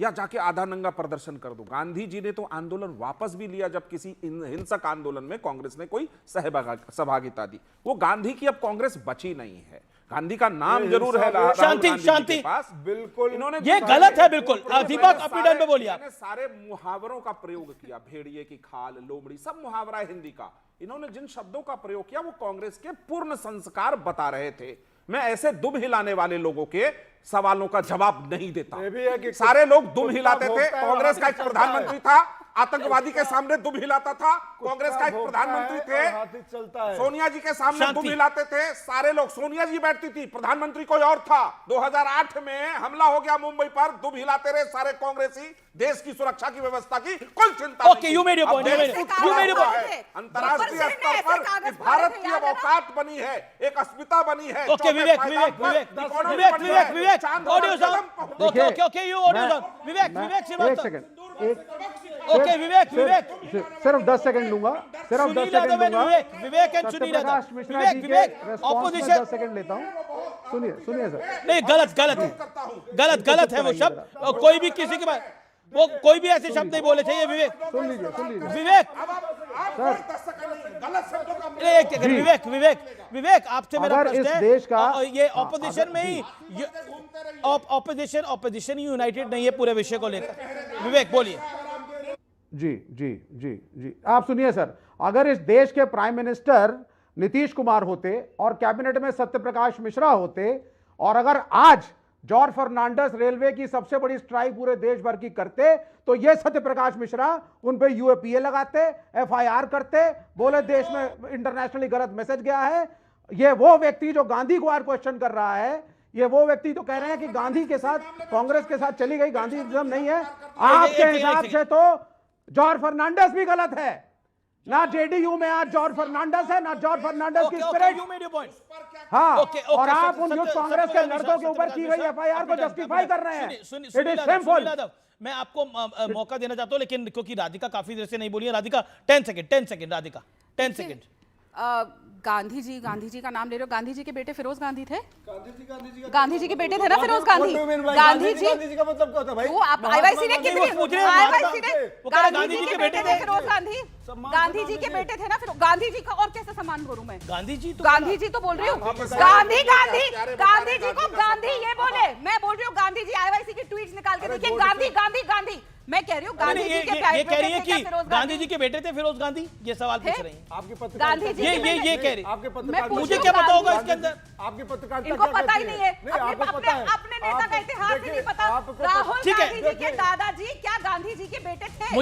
या जाके आधा नंगा प्रदर्शन कर दो। गांधी जी ने तो आंदोलन वापस भी लिया जब किसी हिंसक आंदोलन में कांग्रेस ने कोई सहभागिता दी। वो गांधी की अब कांग्रेस बची नहीं है। गांधी का नाम जरूर है शांति बिल्कुल। इन्होंने ये गलत है बिल्कुल। दीपक अपनी टर्न पे बोलिए। सारे मुहावरों का प्रयोग किया, भेड़िए की खाल, लोमड़ी, सब मुहावरा है हिंदी का। इन्होंने जिन शब्दों का प्रयोग किया वो कांग्रेस के पूर्ण संस्कार बता रहे थे। मैं ऐसे दुम हिलाने वाले लोगों के सवालों का जवाब नहीं देता। सारे लोग दुम हिलाते थे। कांग्रेस का एक प्रधानमंत्री था, आतंकवादी के सामने दुम हिलाता था। कांग्रेस का एक प्रधानमंत्री थे, सोनिया जी के सामने दुम हिलाते थे सारे लोग। सोनिया जी बैठती थी, प्रधानमंत्री कोई और था। 2008 में हमला हो गया मुंबई पर, दुम हिलाते रहे सारे कांग्रेसी। देश की सुरक्षा की व्यवस्था की कोई चिंता नहीं। You made your point. अंतर्राष्ट्रीय स्तर पर भारत की अब औकात बनी है, एक अस्मिता बनी है। ओके विवेक ऑडियो ओके विवेक सिर्फ 10 सेकंड लूंगा, सिर्फ 10 सेकंड लूंगा। विवेक एंड सत्यप्रकाश मिश्रा जी के रेस्पॉन्स में 10 सेकंड लेता हूं। सुनिए सर। नहीं गलत है वो शब्द। कोई भी किसी के बाद वो कोई भी ऐसे शब्द नहीं बोले थे। ये विवेक सुन लीजिए विवेक सर। विवेक आपसे मेरा अगर प्रश्न इस है, देश का ये ऑपोजिशन में ही ऑपोजिशन यूनाइटेड नहीं है पूरे विषय को लेकर। विवेक बोलिए। जी आप सुनिए सर। अगर इस देश के प्राइम मिनिस्टर नीतीश कुमार होते और कैबिनेट में सत्यप्रकाश मिश्रा होते, और अगर आज जॉर्ज फर्नांडिस रेलवे की सबसे बड़ी स्ट्राइक पूरे देश भर की करते, तो ये सत्यप्रकाश मिश्रा उन पे यूएपीए लगाते, एफआईआर करते, बोले देश में इंटरनेशनली गलत मैसेज गया है। ये वो व्यक्ति जो गांधी को आज क्वेश्चन कर रहा है, ये वो व्यक्ति तो कह रहे हैं कि गांधी के साथ कांग्रेस के साथ चली गई, गांधीइज्म नहीं है। आपके हिसाब से तो जॉर्ज फर्नांडिस भी गलत है। ना जेडीयू में आज जॉर्ज फर्नांडिस है, ना जॉर्ज फर्नांडिस की स्पिरिट। हाँ, और आप उन यूथ कांग्रेस के लड़कों के ऊपर की गई एफआईआर को जस्टिफाई कर रहे हैं। It is shameful. मैं आपको मौका देना चाहता हूं, लेकिन क्योंकि राधिका काफी देर से नहीं बोली है। Radhika 10 second Radhika 10 second. गांधी जी का नाम ले रहे हो। गांधी जी के बेटे फिरोज गांधी थे। गांधी जी के बेटे थे ना फिरोज गांधी। गांधी जी का मतलब क्या होता है भाई? वो आप आईवाईसी ने कितनी गांधी जी के बेटे थे फिरोज गांधी। गांधी जी के बेटे थे ना फिर। गांधी जी का और कैसे सम्मान करूं मैं? गांधी जी तो बोल रही हूँ। गांधी जी को गांधी ये बोले, मैं बोल रही हूँ गांधी जी। आईवाईसी की ट्वीट्स निकाल के देखिए, गांधी मैं कह रही हूँ गांधी जी के ये कह रही है कि गांधी जी के बेटे थे फिरोज गांधी। ये सवाल पूछ रही हैं आपके पत्रकार। गांधी जी ये कह रही है। मुझे क्या पता होगा इसके अंदर? आपके पत्रकार इनको पता ही नहीं है। अपने नेता का इतिहास ही नहीं पता। राहुल गांधी जी के दादाजी क्या गांधी जी के बेटे थे?